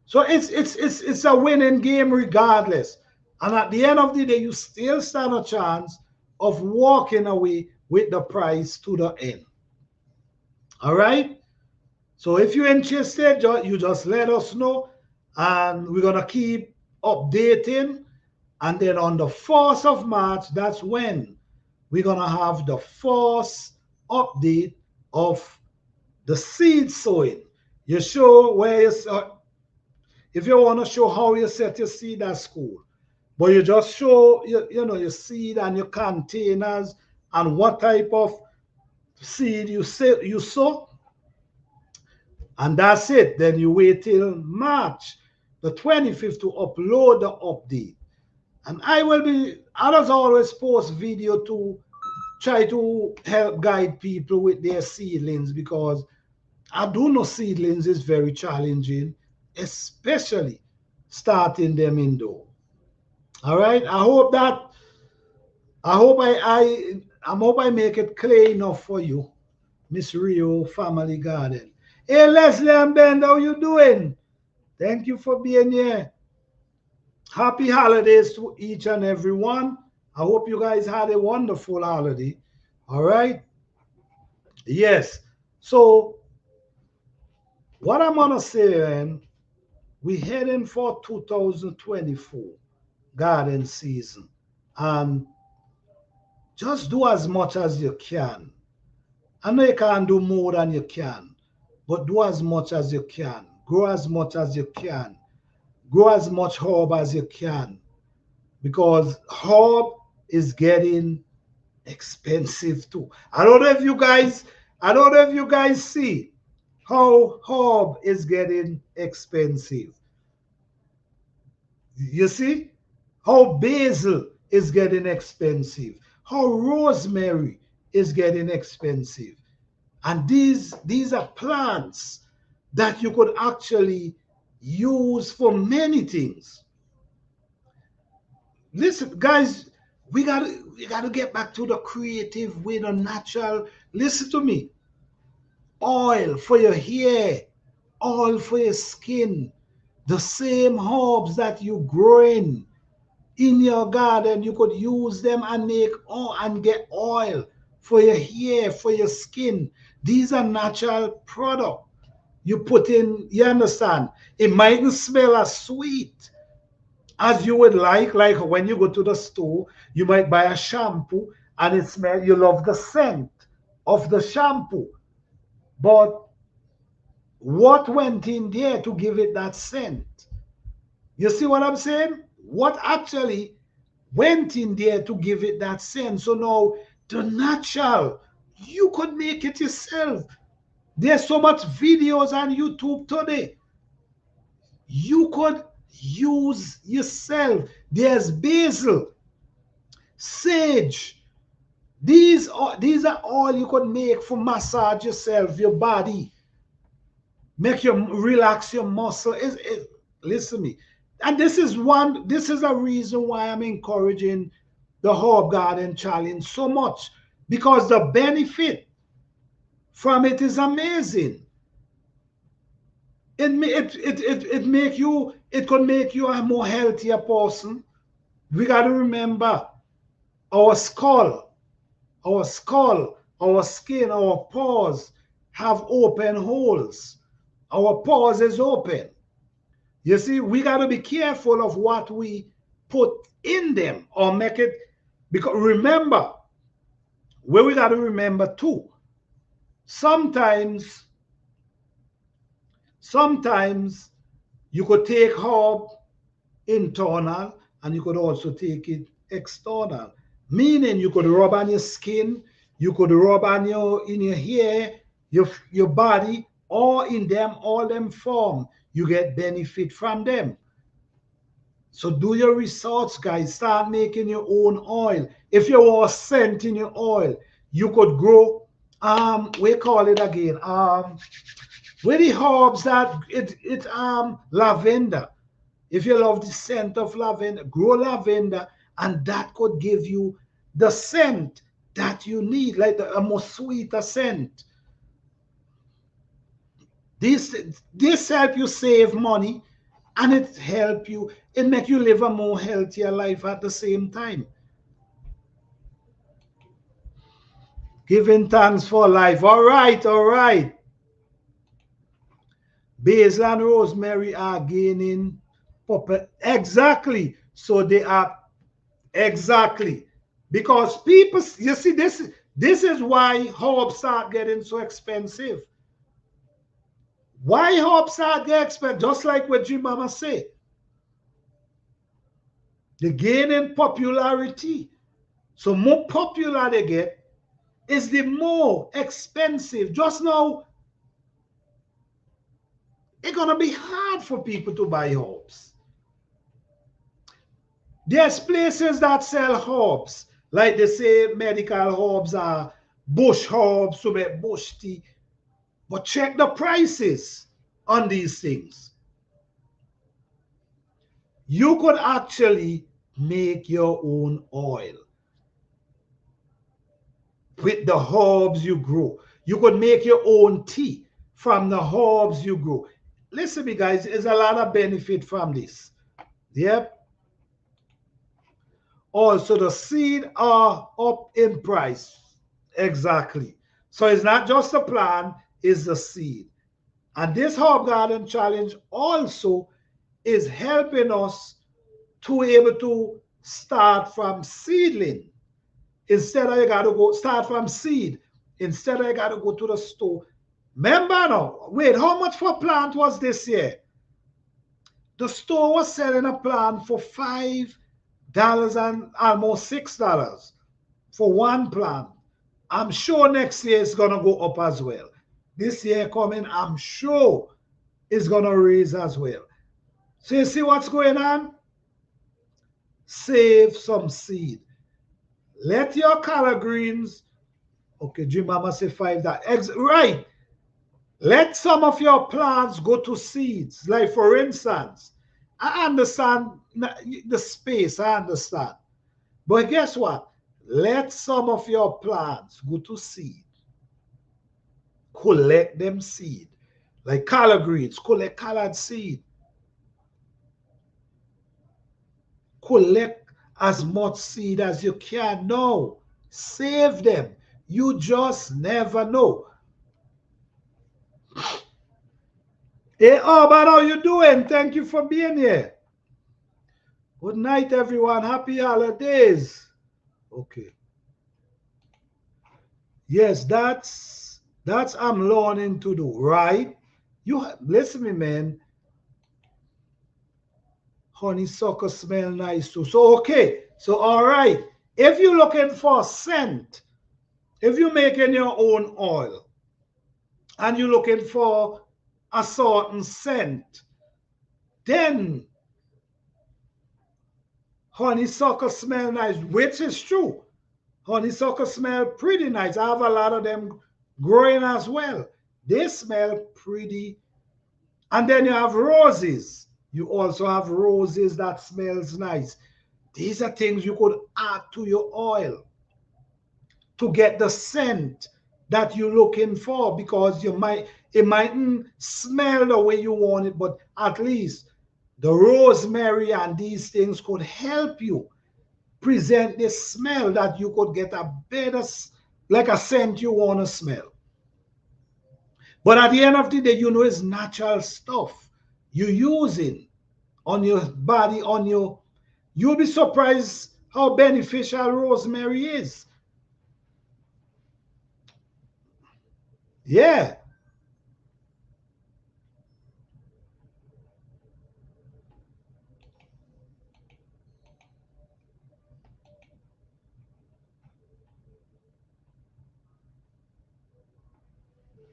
So it's a winning game regardless. And at the end of the day, you still stand a chance of walking away with the prize to the end. All right? So if you're interested, you just let us know. And we're going to keep updating. And then on the 4th of March, that's when we're going to have the first update of the seed sowing. You show where you if you want to show how you set your seed, that's cool. But you just show your seed and your containers and what type of seed you sow. And that's it. Then you wait till March the 25th to upload the update. And others always post video to try to help guide people with their seedlings, because I do know seedlings is very challenging, especially starting them indoor. All right. I hope I make it clear enough for you, Miss Rio Family Garden. Hey, Leslie and Ben, how you doing? Thank you for being here. Happy holidays to each and every one. I hope you guys had a wonderful holiday. All right. Yes. So what I'm gonna say, then, we're heading for 2024 garden season, and just do as much as you can. I know you can't do more than you can, but do as much as you can. Grow as much as you can. Grow as much herb as you can, because herb is getting expensive too. I don't know if you guys see how herb is getting expensive. You see how basil is getting expensive, how rosemary is getting expensive. And these are plants that you could actually use for many things. Listen, guys, we gotta get back to the creative way, the natural. Listen to me. Oil for your hair, oil for your skin, the same herbs that you growing in your garden, you could use them and make and get oil for your hair, for your skin. These are natural products. You put in, you understand? It mightn't smell as sweet as you would like when you go to the store, you might buy a shampoo and it smells, you love the scent of the shampoo. But what went in there to give it that scent? You see what I'm saying? What actually went in there to give it that scent? So now the natural, you could make it yourself. There's so much videos on YouTube today. you could use yourself. There's basil, sage. These are all you could make for massage yourself, your body, make you relax your muscle. Listen to me. And this is a reason why I'm encouraging the Herb Garden Challenge so much, because the benefit from it is amazing. It could make you a more healthier person. We got to remember our skull, our skin, our pores have open holes. Our pores is open. You see, we got to be careful of what we put in them or make it, because remember, where we got to remember too, sometimes you could take herb internal and you could also take it external. Meaning you could rub on your skin, you could rub on in your hair, your body, or in them, all them form. You get benefit from them. So do your research, guys. Start making your own oil. If you want scent in your oil, you could grow we call it again with the herbs that lavender. If you love the scent of lavender, grow lavender, and that could give you the scent that you need, like a more sweeter scent. This help you save money, and it make you live a more healthier life at the same time. Giving thanks for life. All right, all right. Basil and rosemary are gaining popular. Exactly. So they are, exactly. Because people, you see, this is why herbs start getting so expensive. Why herbs start getting expensive? Just like what Jim Mama say. They gain in popularity. So more popular they get, is the more expensive. Just now, it's going to be hard for people to buy herbs. There's places that sell herbs, like they say medical herbs are bush herbs to make bush tea. But check the prices on these things. You could actually make your own oil with the herbs you grow. You could make your own tea from the herbs you grow. Listen to me, guys, there's a lot of benefit from this. Yep. Also, the seed are up in price. Exactly. So it's not just the plant, it's the seed. And this Herb Garden Challenge also is helping us to be able to start from seedling. Instead of you got to go start from seed. Instead of you got to go to the store. Remember now, wait, how much for a plant was this year? The store was selling a plant for $5 and almost $6 for one plant. I'm sure next year it's going to go up as well. This year coming, I'm sure it's going to raise as well. So you see what's going on? Save some seed. Let your collard greens, okay, Jim Mama say $5. Right. Let some of your plants go to seeds. Like for instance, I understand the space, I understand. But guess what? Let some of your plants go to seed. Collect them seed. Like collard greens, collect collard seed. Collect as much seed as you can. No, save them. You just never know. Hey, Urban, how you doing? Thank you for being here. Good night, everyone. Happy holidays. Okay. Yes, that's I'm learning to do, right? You listen to me, man. Honeysuckle smell nice too. So okay. So all right. If you're looking for scent, if you're making your own oil and you're looking for a certain scent, Then honeysuckle smell nice, which is true. Honeysuckle smell pretty nice. I have a lot of them growing as well. They smell pretty. And then you have roses. You also have roses that smells nice. These are things you could add to your oil to get the scent that you're looking for, because it mightn't smell the way you want it, but at least the rosemary and these things could help you present the smell that you could get a better, like a scent you want to smell. But at the end of the day, you know, it's natural stuff you're using on your body, you'll be surprised how beneficial rosemary is. Yeah.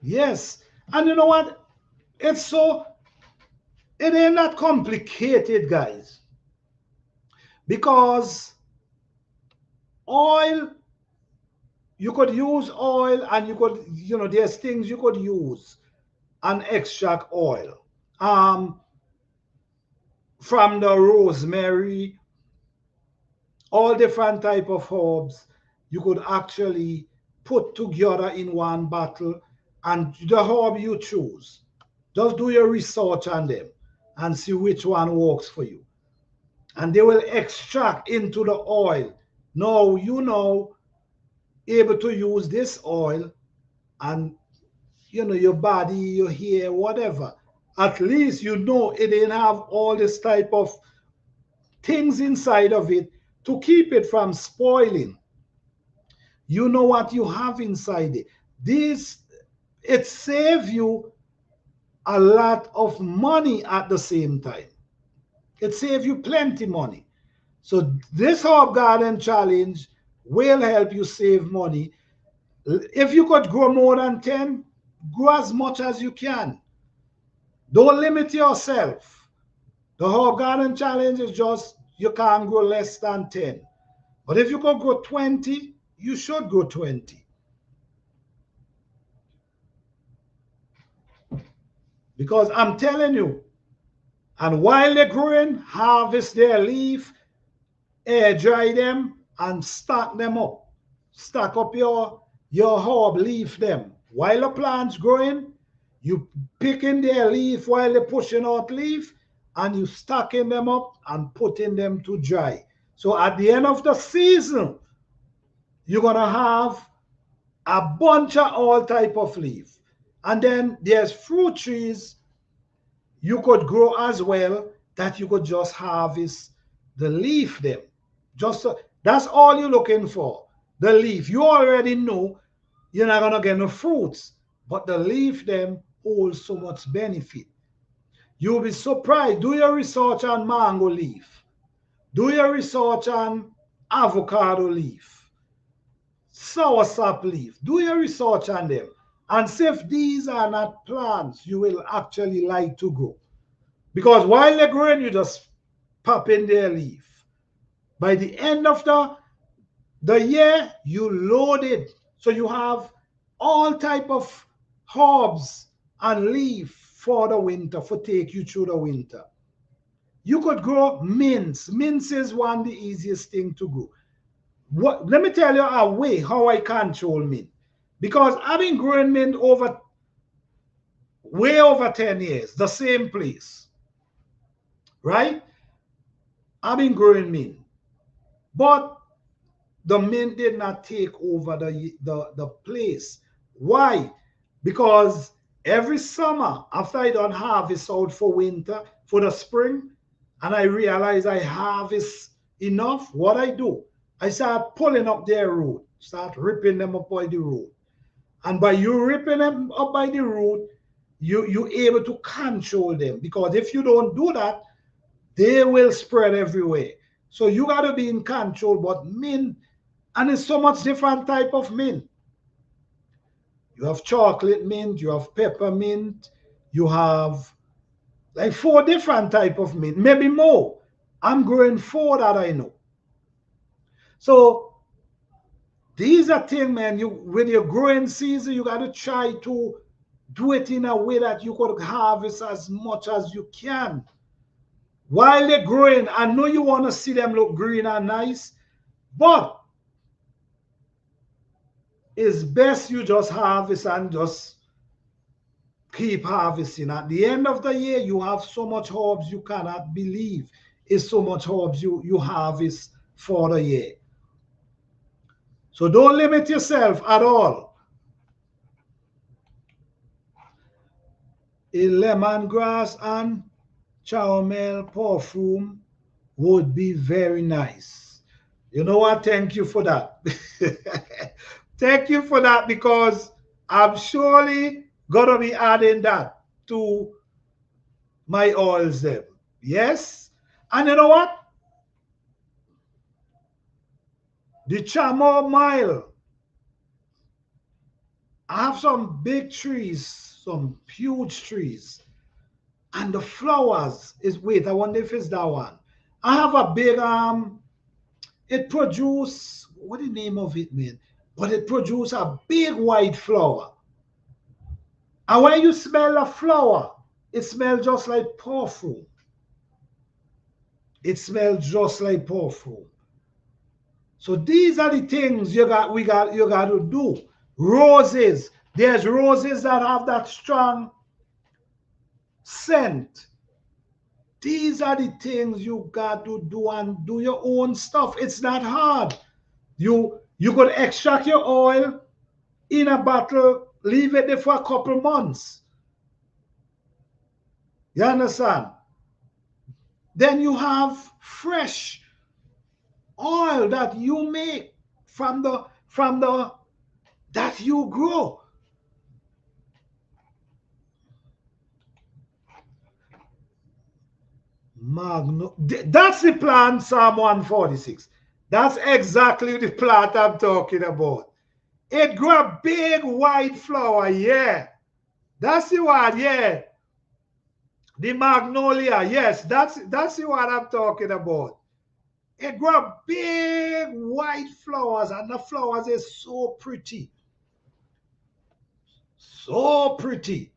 Yes. And you know what? It ain't that complicated, guys. Because oil, you could use oil, and you could, you know, there's things you could use and extract oil. From the rosemary, all different type of herbs you could actually put together in one bottle, and the herb you choose, just do your research on them and see which one works for you, and they will extract into the oil. Now you know, able to use this oil, and you know, your body, your hair, whatever, at least you know it didn't have all this type of things inside of it to keep it from spoiling. You know what you have inside it. This, it saves you a lot of money at the same time. It saves you plenty money. So this herb garden challenge will help you save money. If you could grow more than 10, grow as much as you can. Don't limit yourself. The herb garden challenge is just you can't grow less than 10. But if you could grow 20, you should grow 20. Because I'm telling you, and while they're growing, harvest their leaf, air dry them, and stack them up. Stack up your herb, leaf them. While the plant's growing, you picking their leaf while they're pushing out leaf, and you stacking them up and putting them to dry. So at the end of the season, you're gonna have a bunch of all type of leaf. And then there's fruit trees you could grow as well, that you could just harvest the leaf them. Just that's all you're looking for. The leaf. You already know you're not gonna get no fruits, but the leaf them holds so much benefit. You'll be surprised. Do your research on mango leaf. Do your research on avocado leaf, soursop leaf. Do your research on them and see if these are not plants you will actually like to grow. Because while they're growing, you just pop in their leaf. By the end of the year, you load it. So you have all type of herbs and leaf for the winter, for take you through the winter. You could grow mints. Mints is one of the easiest thing to grow. Let me tell you a way how I control mint. Because I've been growing mint way over 10 years, the same place. Right? I've been growing mint. But the mint did not take over the place. Why? Because every summer, after I done harvest out for winter, for the spring, and I realize I harvest enough, what I do, I start pulling up their root, start ripping them up by the root. And by you ripping them up by the root, you're able to control them. Because if you don't do that, they will spread everywhere. So you got to be in control. But mint, and it's so much different type of mint. You have chocolate mint, you have peppermint, you have like 4 different type of mint, maybe more. I'm growing 4 that I know. So these are things, man. You when you're growing season, you got to try to do it in a way that you could harvest as much as you can while they're growing. I know you want to see them look green and nice, but it's best you just harvest and just keep harvesting. At the end of the year, you have so much herbs you cannot believe. It's so much herbs you harvest for the year. So don't limit yourself at all. A lemongrass and chamomile perfume would be very nice. You know what? Thank you for that. Thank you for that, because I'm surely gonna be adding that to my oils them. Yes. And you know what? The chamomile. I have some big trees, some huge trees. And the flowers is, wait, I wonder if it's that one. I have a big it produce, what the name of it mean? But it produce a big white flower. And when you smell a flower, it smells just like perfume. It smells just like perfume. So these are the things you got to do. Roses. There's roses that have that strong scent. These are the things you got to do, and do your own stuff. It's not hard. You could extract your oil in a bottle, leave it there for a couple months. You understand? Then you have fresh oil that you make from the that you grow. That's the plant, Psalm 146. That's exactly the plant I'm talking about. It grew a big white flower, yeah. That's the one, yeah. The magnolia, yes, that's the one I'm talking about. It grew big white flowers, and the flowers are so pretty. So pretty.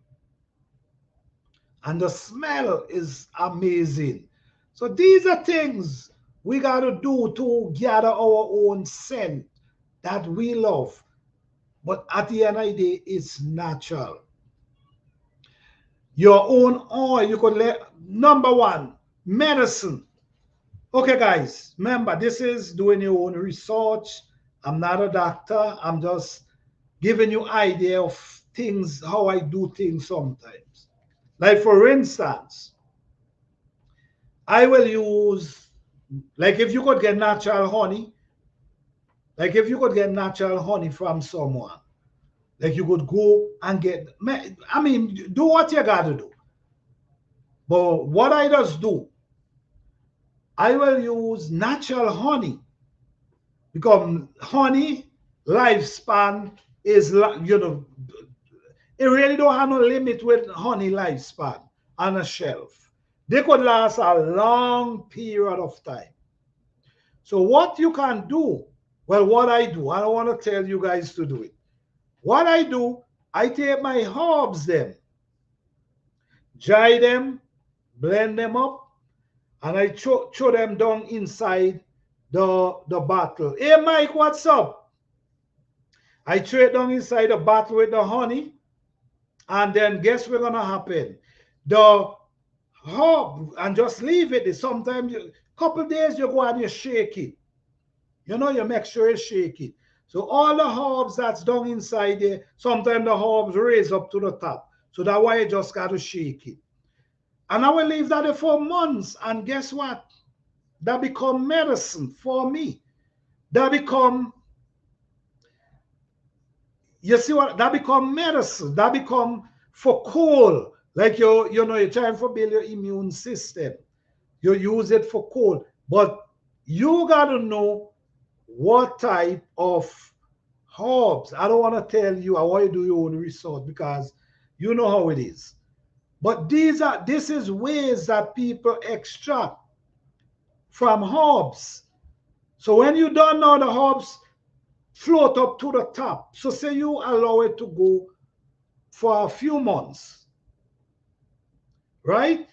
And the smell is amazing. So these are things we got to do to gather our own scent that we love. But at the end of the day, it's natural. Your own oil, you could let, number one, medicine. Okay, guys, remember, this is doing your own research. I'm not a doctor. I'm just giving you idea of things, how I do things sometimes. Like, for instance, I will use, like, if you could get natural honey, like if you could get natural honey from someone, like you could go and get, I mean, do what you got to do. But what I just do, I will use natural honey, because honey lifespan is, you know, it really don't have no limit with honey lifespan on a shelf. They could last a long period of time. So what you can do, well, what I do, I don't want to tell you guys to do it. What I do, I take my herbs them, dry them, blend them up, and I throw them down inside the bottle. Hey Mike, what's up? I throw it down inside the bottle with the honey, and then guess what's gonna happen? The herb, and just leave it. Sometimes couple days you go and you shake it. You know, you make sure you shake it. So all the herbs that's down inside there, sometimes the herbs raise up to the top. So that's why you just got to shake it. And I will leave that there for months. And guess what? That become medicine for me. That become, you see what? That become medicine. That become for cold. Like you know, you're trying to build your immune system. You use it for cold. But you got to know what type of herbs. I don't want to tell you. I want you to do your own research, because you know how it is. But this is ways that people extract from herbs. So when you don't know the herbs float up to the top. So say you allow it to go for a few months, right?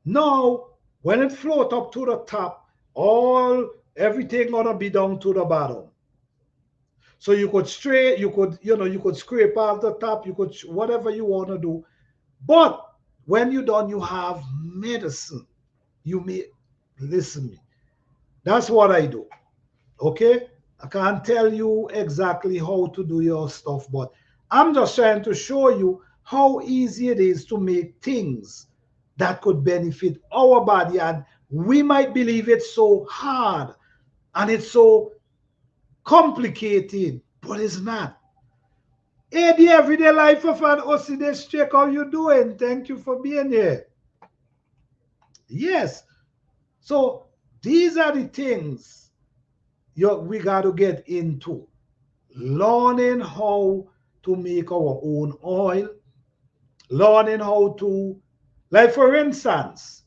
Now, when it float up to the top, everything gonna be down to the bottom. So you could you could scrape off the top, you could whatever you want to do. But when you're done, you have medicine. You may listen me. That's what I do. Okay? I can't tell you exactly how to do your stuff, but I'm just trying to show you how easy it is to make things that could benefit our body. And we might believe it's so hard and it's so complicated, but it's not. Hey, the everyday life of an OCD check, how you doing? Thank you for being here. Yes. So these are the things we got to get into. Learning how to make our own oil, learning how to, like for instance,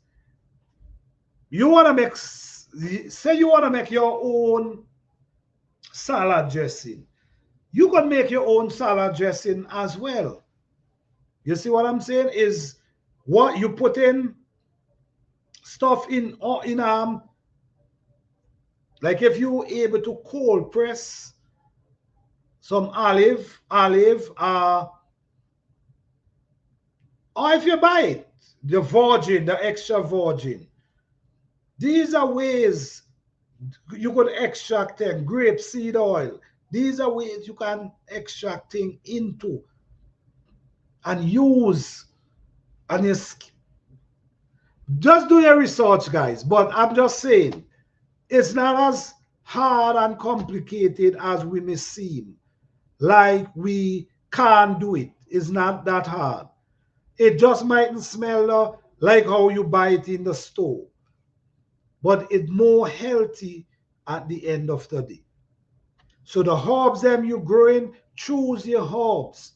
you want to make, say you want to make your own salad dressing. You can make your own salad dressing as well. You see what I'm saying? Is what you put in stuff in like if you able to cold press some olive, or if you buy it, the virgin, the extra virgin. These are ways you could extract them, grape seed oil. These are ways you can extract things into and use and your just do your research, guys. But I'm just saying, it's not as hard and complicated as we may seem. Like we can't do it. It's not that hard. It just mightn't smell like how you buy it in the store. But it's more healthy at the end of the day. So the herbs them you growing, choose your herbs.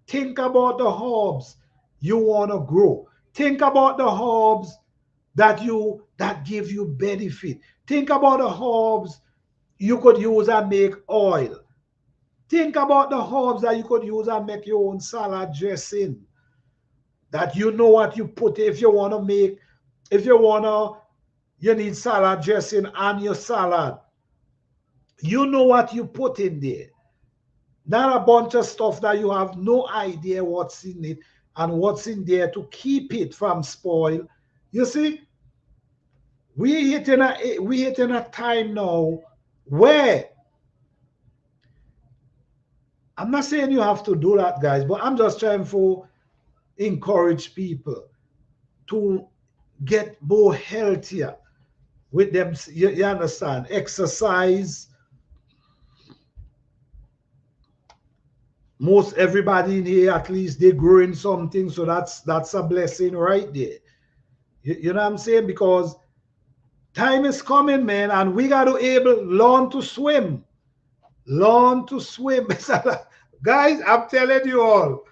Think about the herbs you want to grow. Think about the herbs that give you benefit. Think about the herbs you could use and make oil. Think about the herbs that you could use and make your own salad dressing. That you know what you put if you want to make, if you want to, you need salad dressing on your salad. You know what you put in there. Not a bunch of stuff that you have no idea what's in it and what's in there to keep it from spoil. You see, we hitting a time now where I'm not saying you have to do that, guys, but I'm just trying to encourage people to get more healthier with them. You understand? Exercise. Most everybody in here, at least they're growing something, so that's a blessing right there. You know what I'm saying? Because time is coming, man, and we got to able learn to swim. Learn to swim. Guys, I'm telling you all,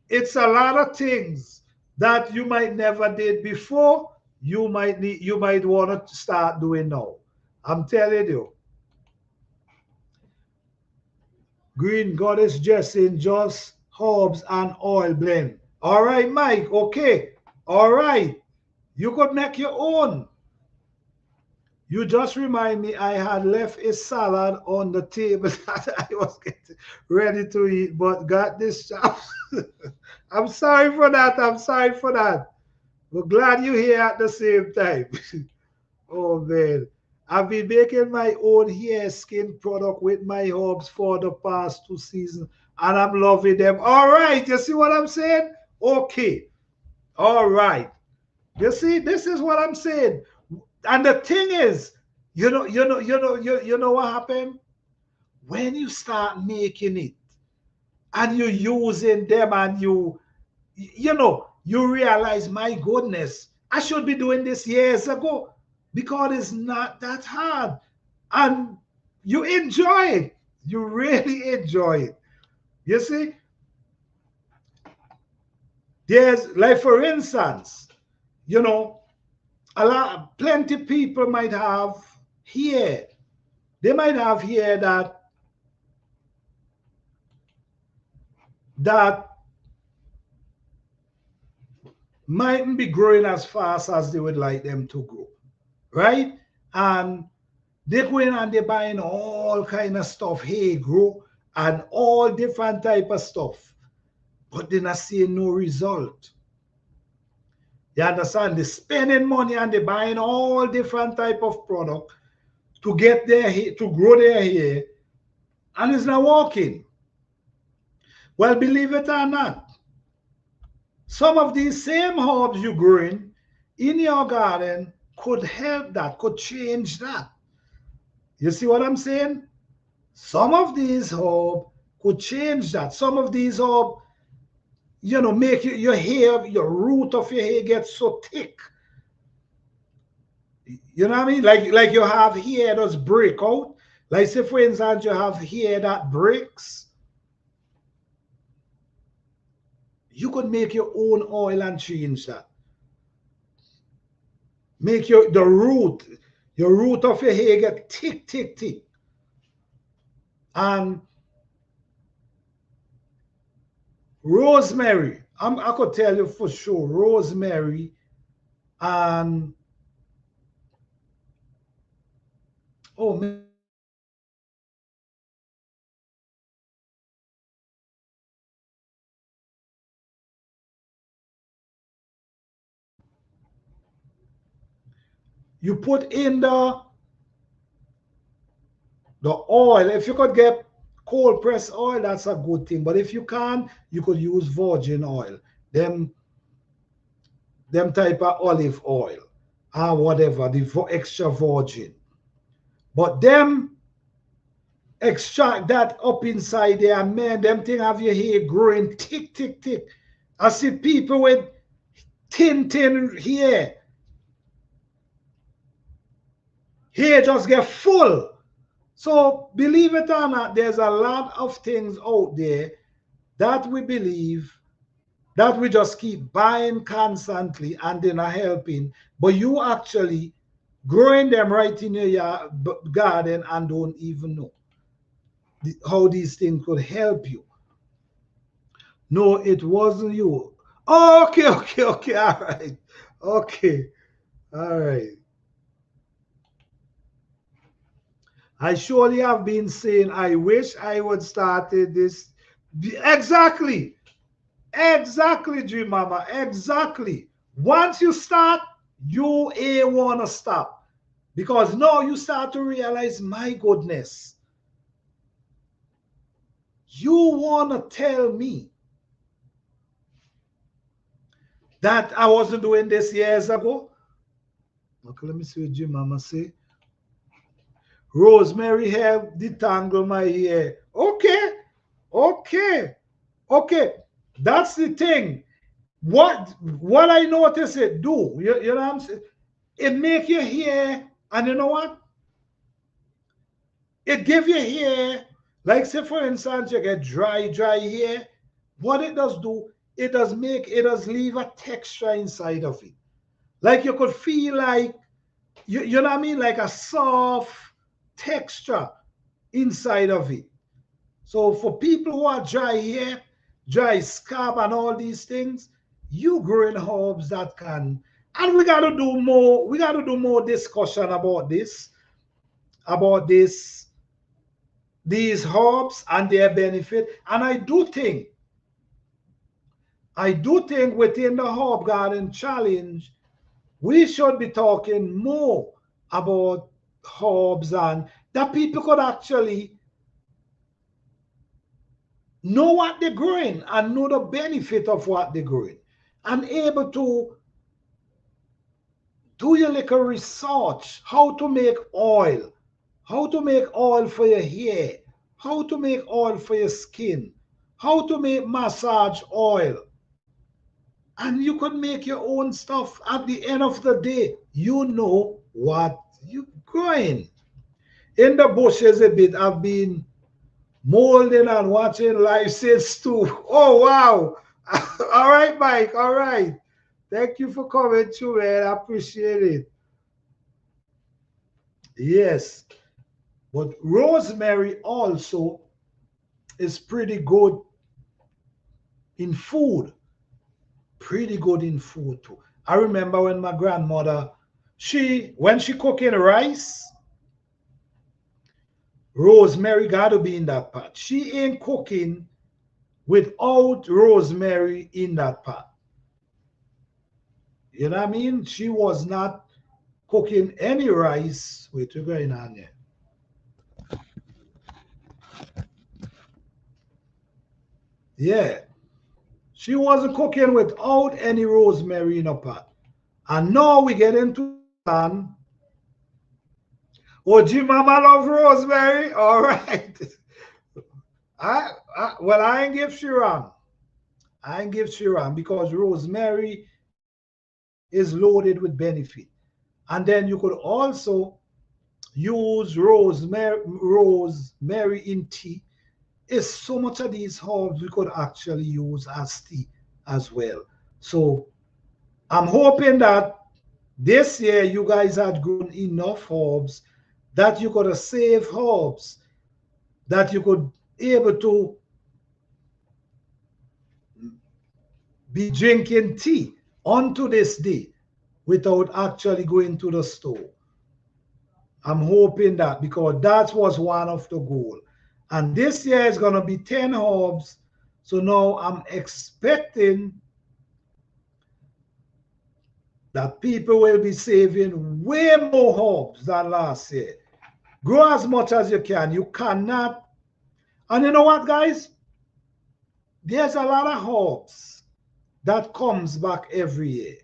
it's a lot of things that you might never did before. You might want to start doing now. I'm telling you. Green Goddess dressing, just herbs and oil blend. All right, Mike. Okay. All right. You could make your own. You just remind me I had left a salad on the table that I was getting ready to eat, but got this. I'm sorry for that. I'm sorry for that. But glad you're here at the same time. Oh man. I've been making my own hair skin product with my herbs for the past 2 seasons, and I'm loving them. All right, you see what I'm saying? Okay. All right. You see, this is what I'm saying. And the thing is, you know what happened? When you start making it and you're using them and you realize, my goodness, I should be doing this years ago because it's not that hard. And you enjoy it. You really enjoy it. You see? There's like, for instance, you know, plenty people might have hair. They might have hair that mightn't be growing as fast as they would like them to grow, right? And they go in and they're buying all kind of stuff, hey, grow, and all different type of stuff, but they're not seeing no result. You understand? They're spending money and they're buying all different type of product to get their hair, to grow their hair, and it's not working. Well, believe it or not, some of these same herbs you're growing in your garden could help that, could change that. You see what I'm saying? Some of these herbs could change that. Some of these herbs, you know, make your hair, your root of your hair get so thick. You know what I mean? Like you have hair that's break out. Like say for instance, you have hair that breaks. You could make your own oil and change that. Make your root of your hair get thick, thick, thick. And rosemary, I could tell you for sure, rosemary and oh man. You put in the oil. If you could get cold pressed oil, that's a good thing. But if you can't, you could use virgin oil. Them type of olive oil or whatever, the extra virgin. But them extract that up inside there, man, them thing have your hair growing thick, thick, thick. I see people with thin hair. Hair just get full. So believe it or not, there's a lot of things out there that we believe that we just keep buying constantly and they're not helping, but you actually growing them right in your garden and don't even know how these things could help you. No, it wasn't you. Oh, okay, all right. Okay, all right. I surely have been saying, I wish I would started this. Exactly. Exactly, Dream Mama. Exactly. Once you start, you ain't want to stop. Because now you start to realize, my goodness, you want to tell me that I wasn't doing this years ago? Okay, let me see what Dream Mama say. Rosemary help detangle my hair. Okay, okay, okay. That's the thing. What I notice it do, you know what I'm saying? It make your hair, and you know what? It give your hair, like say for instance, you get dry hair. What it does do, it does leave a texture inside of it. Like you could feel like, you know what I mean? Like a soft texture inside of it. So for people who are dry hair, dry scalp and all these things, you growing herbs that can, and we gotta do more discussion about these herbs and their benefit. And I do think within the Herb Garden Challenge, we should be talking more about herbs and that people could actually know what they're growing and know the benefit of what they're growing and able to do your little research, how to make oil, for your hair, how to make oil for your skin, how to make massage oil. And you could make your own stuff. At the end of the day, you know what you're growing. In the bushes a bit, I've been molding and watching life since too. Oh, wow. All right, Mike. All right. Thank you for coming through, man. I appreciate it. Yes. But rosemary also is pretty good in food. Pretty good in food too. I remember when my grandmother, when she cooking rice, rosemary got to be in that pot. She ain't cooking without rosemary in that pot. You know what I mean? She was not cooking any rice. Wait, we're going on here. Yeah. She wasn't cooking without any rosemary in a pot. And now we get into land. Oh, G Mama love rosemary. All right. I ain't give she wrong. I ain't give she wrong because rosemary is loaded with benefit. And then you could also use rosemary in tea. It's so much of these herbs we could actually use as tea as well. So I'm hoping that this year you guys had grown enough herbs that you could save herbs that you could able to be drinking tea onto this day without actually going to the store. I'm hoping that because that was one of the goal. And this year is going to be 10 herbs. So now I'm expecting that people will be saving way more herbs than last year. Grow as much as you can. You cannot. And you know what, guys? There's a lot of herbs that comes back every year.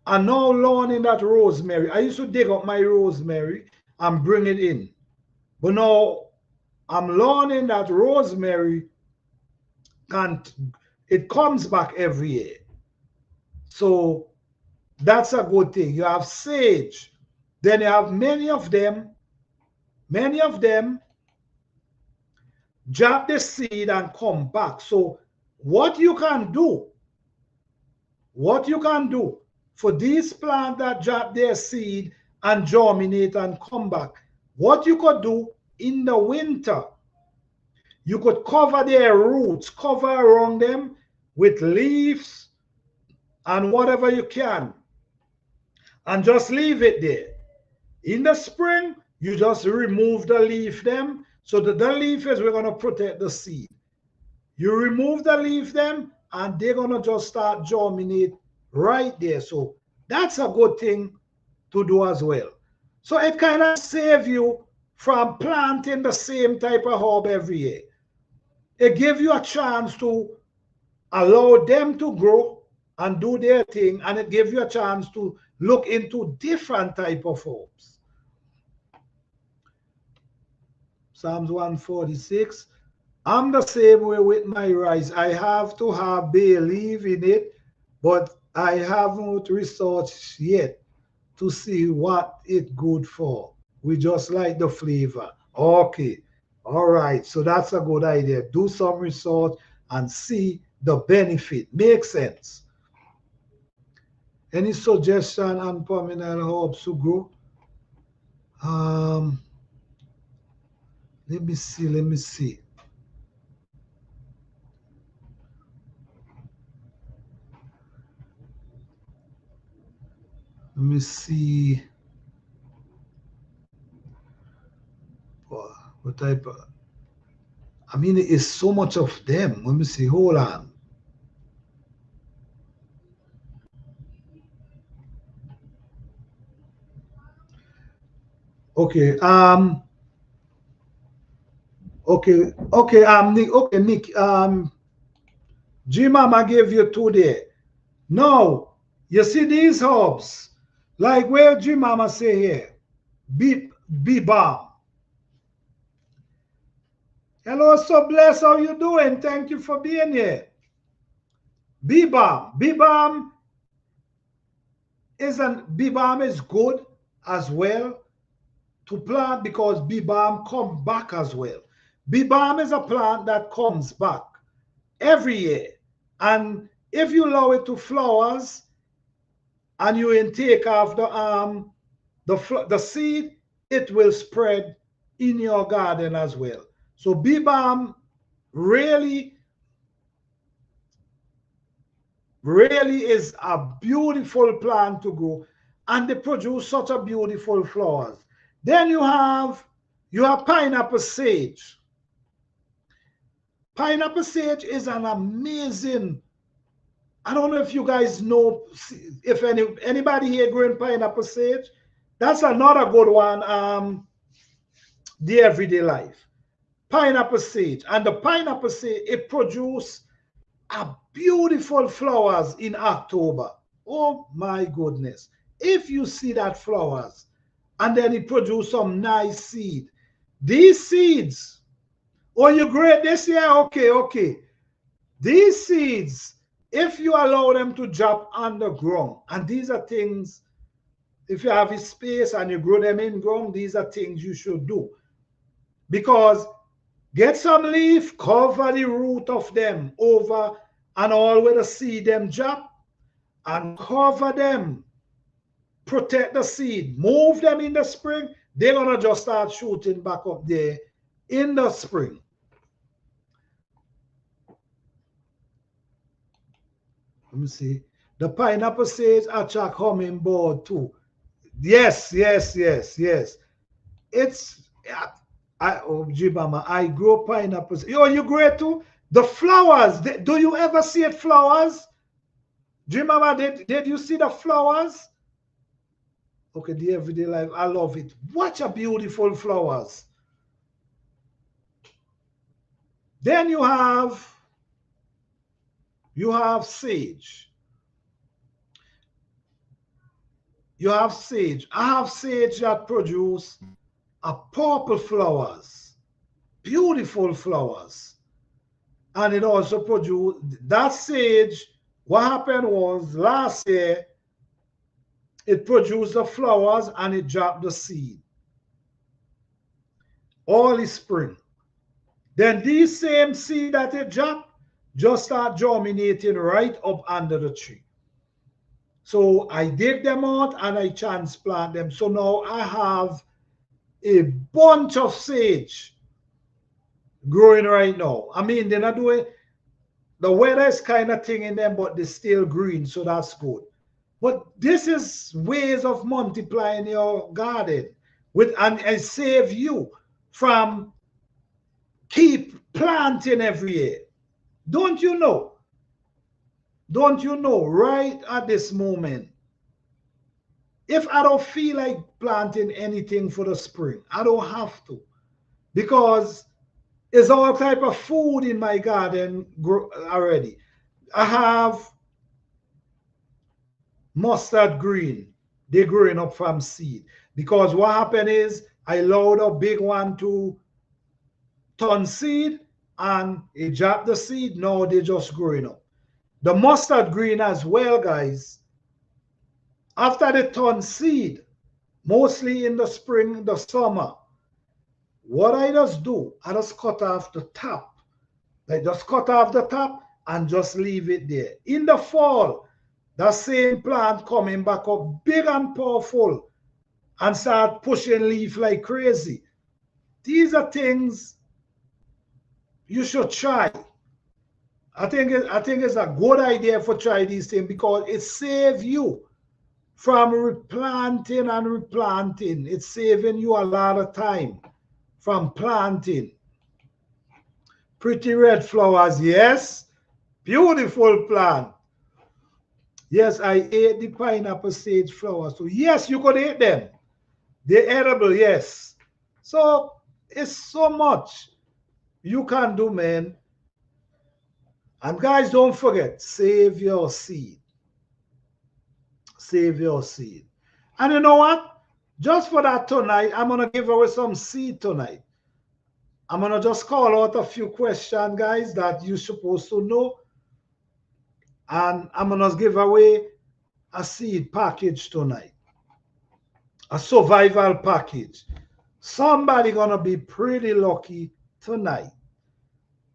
And now learning that rosemary. I used to dig up my rosemary and bring it in. But now I'm learning that rosemary can't, it comes back every year. So that's a good thing. You have sage. Then you have many of them drop the seed and come back. So what you can do for these plants that drop their seed and germinate and come back, what you could do in the winter, you could cover their roots, cover around them with leaves and whatever you can, and just leave it there. In the spring, you just remove the leaf them. So the leaf is we're going to protect the seed. You remove the leaf them and they're going to just start germinate right there. So that's a good thing to do as well. So it kind of saves you from planting the same type of herb every year. It gives you a chance to allow them to grow and do their thing, and it gives you a chance to look into different type of herbs. Psalms 146. I'm the same way with my rice. I have to have bay leaf in it, but I haven't researched yet to see what it's good for. We just like the flavor. Okay. All right. So that's a good idea. Do some research and see the benefit. Makes sense. Any suggestion on permanent herbs to grow? Um, let me see. Let me see. Let me see. What type of, I mean, it's so much of them. Let me see. Hold on. Okay. Okay. Okay. Nick. Okay, Nick. G Mama gave you two there. Now, you see these herbs, like where G Mama say here, be balm. Hello, so bless. How you doing? Thank you for being here. Bee balm. Bee balm is good as well to plant because bee balm come back as well. Bee balm is a plant that comes back every year. And if you allow it to flowers and you intake of the seed, it will spread in your garden as well. So bee balm really is a beautiful plant to grow, and they produce such a beautiful flowers. Then you have pineapple sage. Pineapple sage is an amazing, I don't know if you guys know, if anybody here growing pineapple sage. That's another good one. The everyday life. Pineapple sage. And the pineapple sage, it produces a beautiful flowers in October. Oh my goodness. If you see that flowers, and then it produce some nice seed. These seeds, oh, you great this year? Okay. These seeds, if you allow them to drop underground, and these are things, if you have a space and you grow them in ground, these are things you should do. Because get some leaf, cover the root of them over and all where the seed them drop, and cover them. Protect the seed. Move them in the spring. They're going to just start shooting back up there in the spring. Let me see. The pineapple sage attract hummingbird too. Yes. It's Jibama, I grow pineapples. Oh, you grow it too? The flowers. Do you ever see it flowers? Jibama, did you see the flowers? Okay, the everyday life. I love it. Watch a beautiful flowers. Then you have sage. You have sage. I have sage that produce a purple flowers, beautiful flowers. And it also produced, that sage, what happened was last year, it produced the flowers and it dropped the seed. All is spring. Then these same seed that it dropped just start germinating right up under the tree. So I dig them out and I transplant them. So now I have a bunch of sage growing right now. I mean, they're not doing, the weather is kind of thing in them, but they're still green, so that's good. But this is ways of multiplying your garden and save you from keep planting every year. Don't you know? Don't you know right at this moment, if I don't feel like planting anything for the spring, I don't have to, because there's all type of food in my garden already. I have mustard green. They're growing up from seed. Because what happened is I allowed a big one to turn seed and it dropped the seed. Now they're just growing up. The mustard green as well, guys. After they turn seed, mostly in the spring, the summer, what I just do, I just cut off the top. I just cut off the top and just leave it there. In the fall, that same plant coming back up big and powerful and start pushing leaf like crazy. These are things you should try. I think it's a good idea for try these things because it saves you from replanting and replanting. It's saving you a lot of time from planting. Pretty red flowers, yes. Beautiful plant. Yes, I ate the pineapple sage flowers. So yes, you could eat them. They're edible, yes. So it's so much you can do, man. And guys, don't forget, save your seed. Save your seed. And you know what? Just for that tonight, I'm going to give away some seed tonight. I'm going to just call out a few questions, guys, that you're supposed to know. And I'm going to give away a seed package tonight. A survival package. Somebody going to be pretty lucky tonight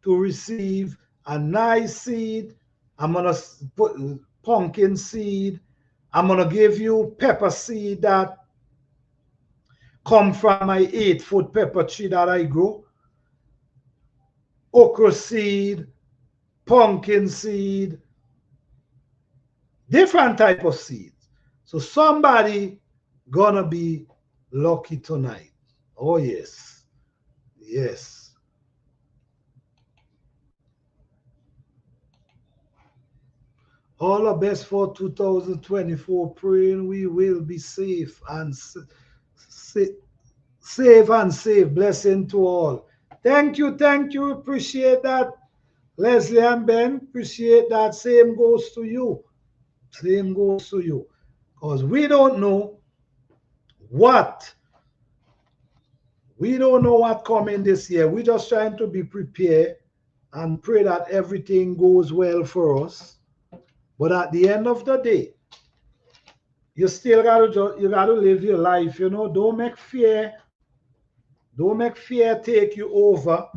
to receive a nice seed. I'm going to put pumpkin seed. I'm going to give you pepper seed that come from my 8-foot pepper tree that I grow. Okra seed, pumpkin seed, different type of seeds. So somebody gonna be lucky tonight. Oh yes. Yes. All the best for 2024. Praying we will be safe and safe and safe. Blessing to all. Thank you. Thank you. Appreciate that. Leslie and Ben, appreciate that. Same goes to you. Same goes to you. Because we don't know what coming this year. We're just trying to be prepared and pray that everything goes well for us. But at the end of the day, you still gotta live your life. You know, don't make fear take you over.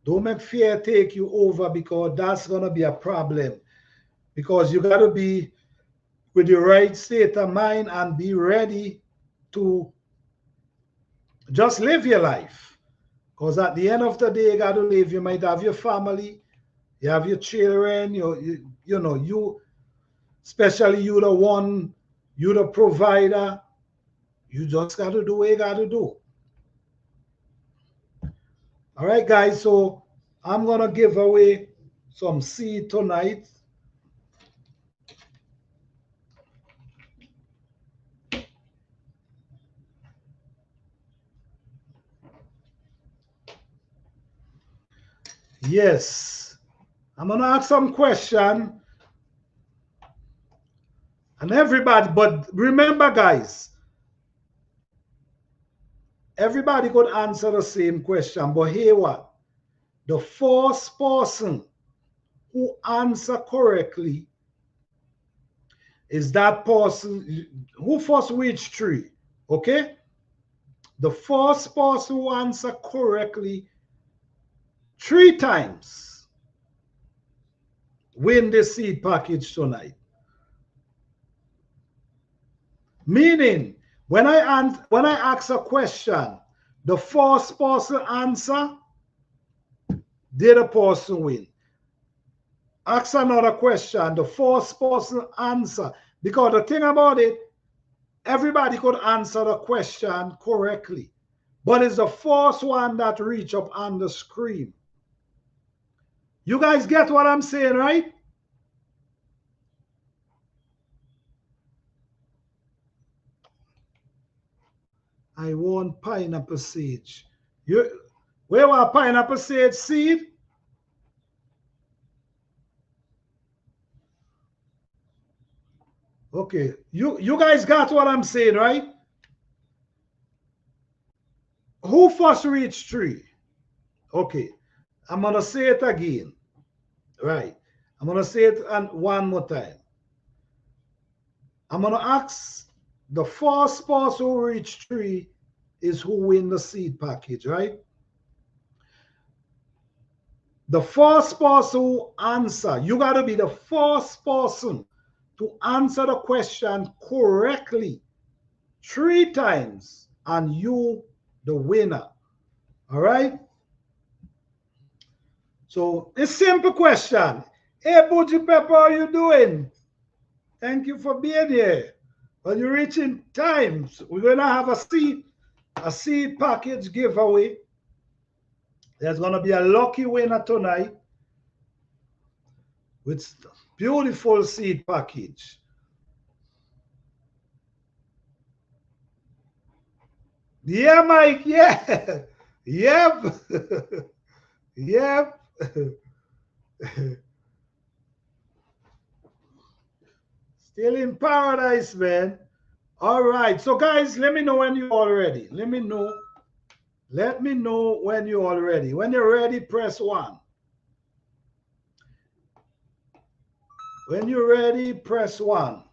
Don't make fear take you over, because that's gonna be a problem. Because you gotta be with the right state of mind and be ready to just live your life. Because at the end of the day, you got to live. You might have your family, you have your children, you know, you, especially you the one, you the provider. You just got to do what you got to do. All right, guys. So I'm going to give away some seed tonight. Yes. I'm going to ask some question. And everybody, but remember, guys, everybody could answer the same question. But here what? The first person who answer correctly is that person who first reach 3. Okay? The first person who answer correctly 3 times win the seed package tonight. Meaning, when I ask a question, the first person answer, did a person win. Ask another question, the first person answer. Because the thing about it, everybody could answer the question correctly. But it's the first one that reach up on the screen. You guys get what I'm saying, right? I want pineapple seed. Where was pineapple seed? Okay, you guys got what I'm saying, right? Who first reached 3? Okay, I'm gonna say it again. Right, I'm gonna say it one more time. I'm gonna ask the first person who reached 3 is who win the seed package, right? The first person who answer, you gotta be the first person to answer the question correctly 3 times, and you the winner. All right? So it's simple question. Hey, Bougie Pepper, how you doing? Thank you for being here. When you're reaching times, we're gonna have a seed package giveaway. There's gonna be a lucky winner tonight with beautiful seed package. Yeah, Mike. Yeah. Yep. Yep. Still in paradise, man. All right. So, guys, let me know when you're all ready. Let me know. Let me know when you're all ready. When you're ready, press 1. When you're ready, press 1.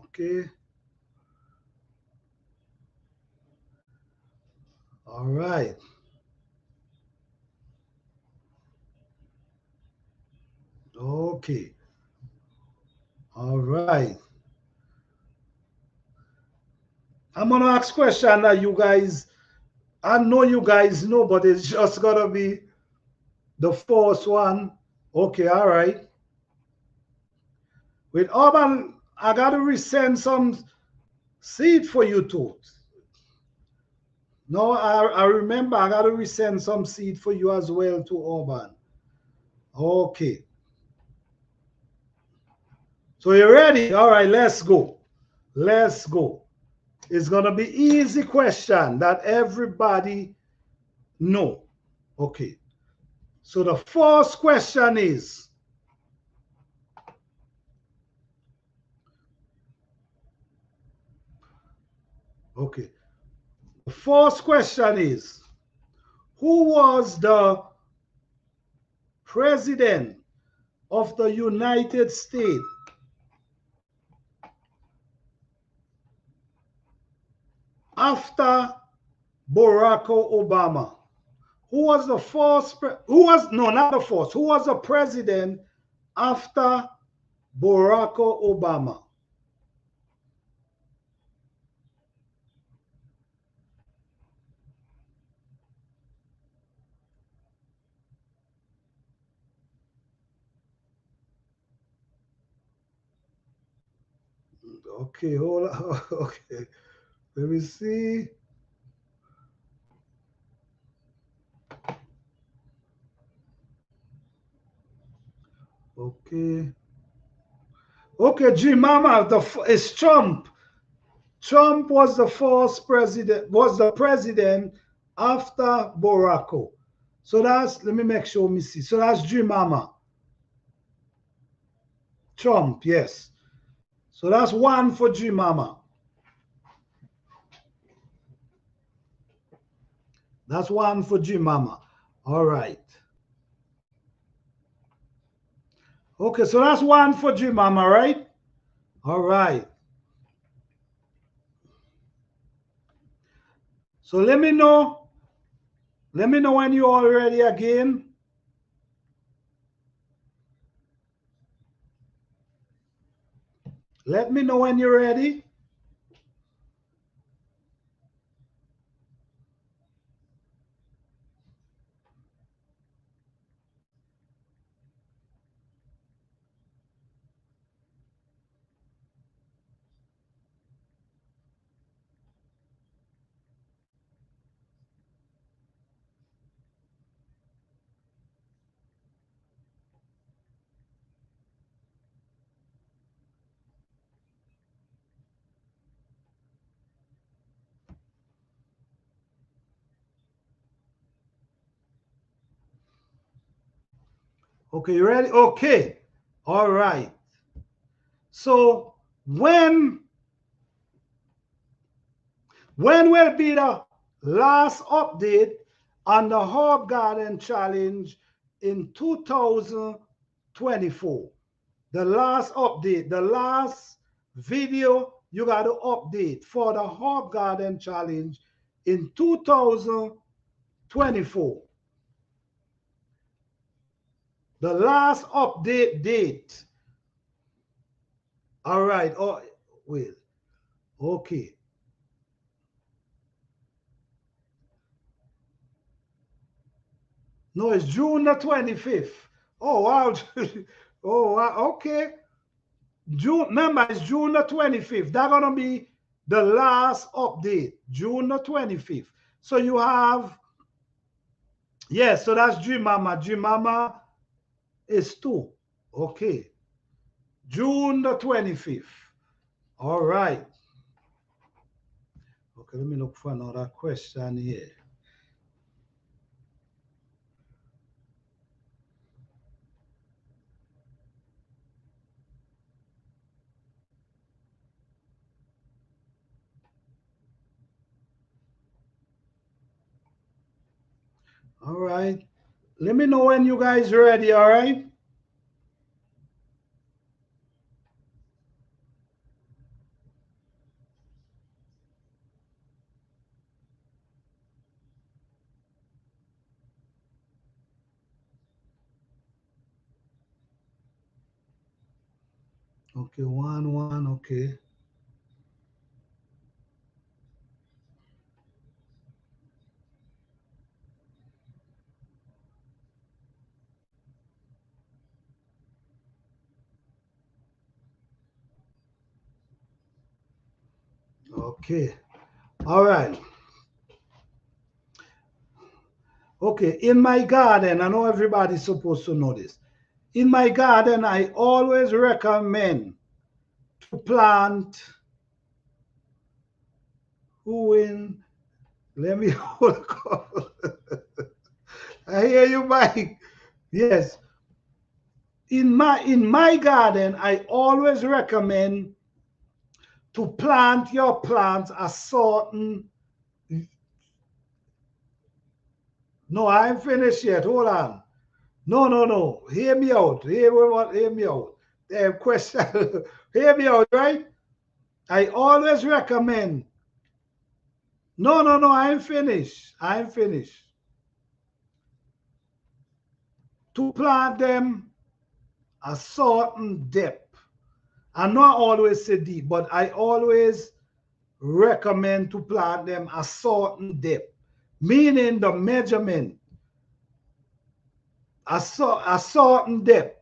Okay. All right. Okay. All right. I'm gonna ask question that you guys, I know you guys know, but it's just gonna be the first one. Okay, all right. With Auburn, I gotta resend some seed for you too. No, I remember I gotta resend some seed for you as well to Auburn. Okay. So you ready? All right, let's go. Let's go. It's gonna be easy question that everybody know. Okay. So the first question is, okay. The first question is, who was the president of the United States after Barack Obama? Who was the first, who was, no, not the first, who was the president after Barack Obama? Okay, hold on. Okay, let me see. Okay. Okay, G Mama, it's Trump. Trump was the first president, was the president after Barack. So that's, let me make sure me see. So that's G Mama. Trump, yes. So that's one for G Mama. That's one for G Mama. All right. Okay, so that's one for G Mama, right? All right. So let me know. Let me know when you're all ready again. Let me know when you're ready. Okay, you ready? Okay. All right. So when will be the last update on the Herb Garden Challenge in 2024? The last update, the last video you got to update for the Herb Garden Challenge in 2024. The last update date. All right. Oh, wait. Okay. No, it's June the 25th. Oh, wow. Oh, wow. Okay. June, remember, it's June the 25th. That's going to be the last update, June the 25th. So you have, yes, so that's G Mama. G Mama is 2. Okay. June the 25th. All right. Okay, let me look for another question here. All right. Let me know when you guys ready, all right? Okay, 1-1, okay. Okay. All right. Okay. In my garden, I know everybody's supposed to know this. In my garden, I always recommend to plant who in let me hold on. I hear you, Mike. Yes. In my garden, I always recommend to plant your plants a certain. No, I ain't finished yet. Hold on. No, no, no. Hear me out. Hear me out. Question. Hear me out, right? I always recommend. No, no, no. I ain't finished. I ain't finished. To plant them a certain depth. I not always say deep, but I always recommend to plant them a certain depth, meaning the measurement, a certain depth.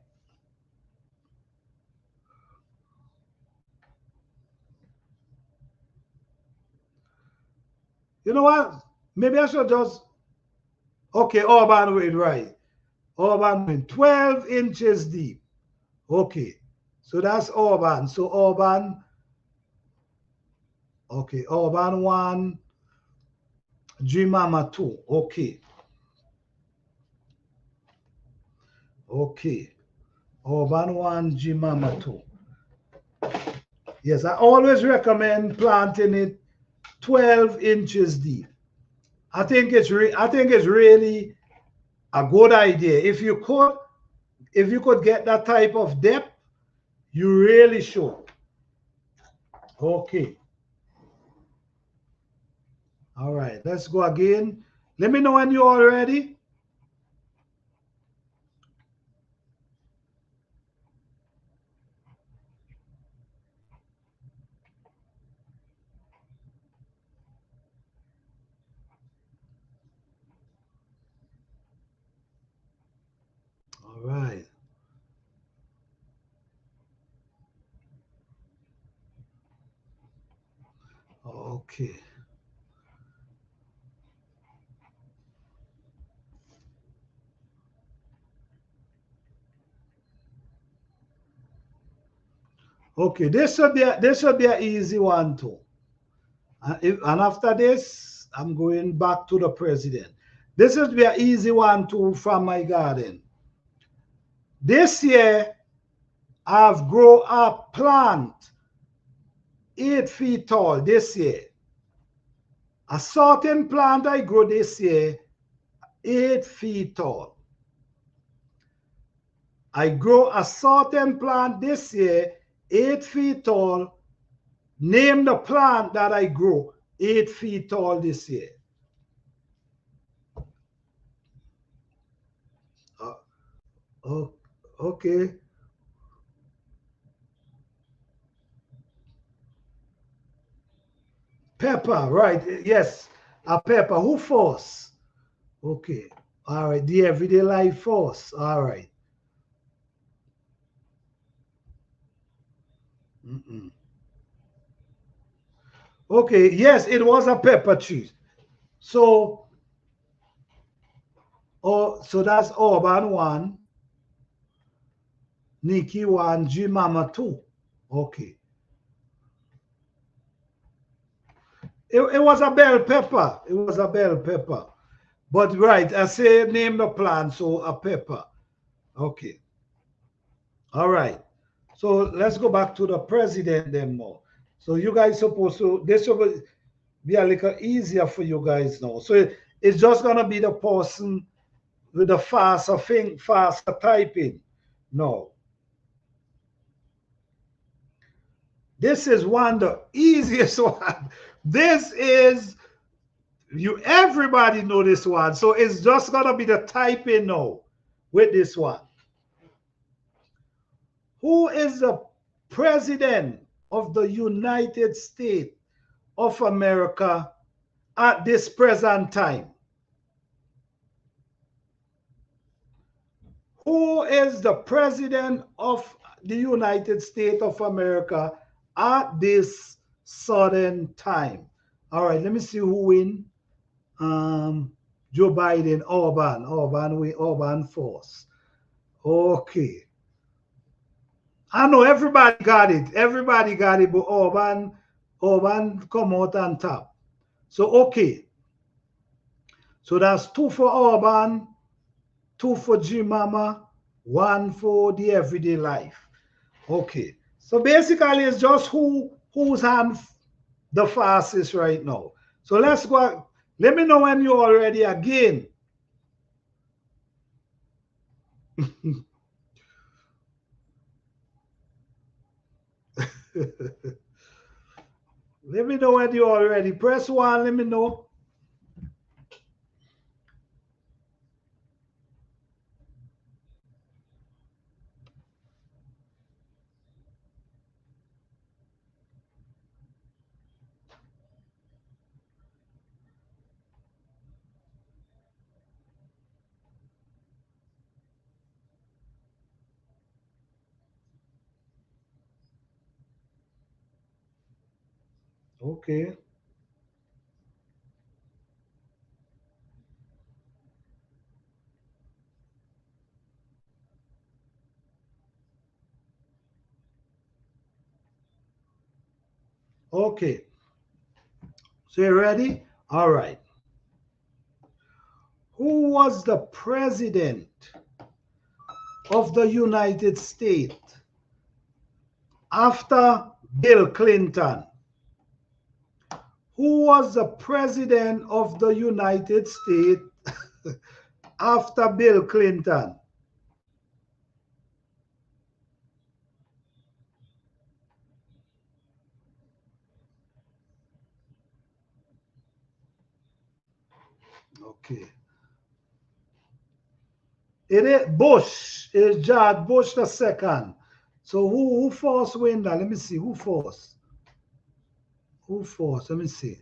You know what? Maybe I should just, okay, urban wind, right. Urban wind, 12 inches deep. Okay, so that's urban. So urban, okay, urban 1, G-Mama 2. Okay, okay. Urban 1, G-Mama 2. Yes, I always recommend planting it 12 inches deep. I think it's really a good idea. If you could get that type of depth, you really should. Okay. All right. Let's go again. Let me know when you're all ready. All right. Okay. Okay. This should be an easy one too. And after this, I'm going back to the president. This should be an easy one too from my garden. This year, I've grown a plant 8 feet tall this year. A certain plant I grow this year, 8 feet tall. I grow a certain plant this year, 8 feet tall. Name the plant that I grow 8 feet tall this year. Uh, oh, okay. Pepper, right. Yes, a pepper. Who force? Okay. All right. The everyday life force. All right. Mm-mm. Okay. Yes, it was a pepper tree. So, oh, so that's Urban 1, Nikki 1, G Mama 2. Okay. It was a bell pepper. It was a bell pepper. But right, I say name the plant, so a pepper. Okay. All right. So let's go back to the president then more. So you guys supposed to this will be a little easier for you guys now. So it's just gonna be the person with the faster thing, faster typing. No. This is one the easiest one. This is you everybody know this one. So it's just gonna be the typing now with this one. Who is the president of the United States of America at this present time? Who is the president of the United States of America at this certain time? All right, let me see who win. Joe Biden, Orban force. Okay. I know everybody got it. Everybody got it, but Orban come out on top. So, okay. So that's 2 for Orban, 2 for G-Mama, 1 for the everyday life. Okay. So basically it's just who's hand the fastest right now. So let's go. Let me know when you're already again. Let me know when you're already. Press 1, let me know. Okay. Okay. So you ready? All right. Who was the president of the United States after Bill Clinton? Who was the president of the United States after Bill Clinton? Okay. It is Bush. It is George Bush the second. So who forced win that? Let me see. Who forced? Who forced? Let me see.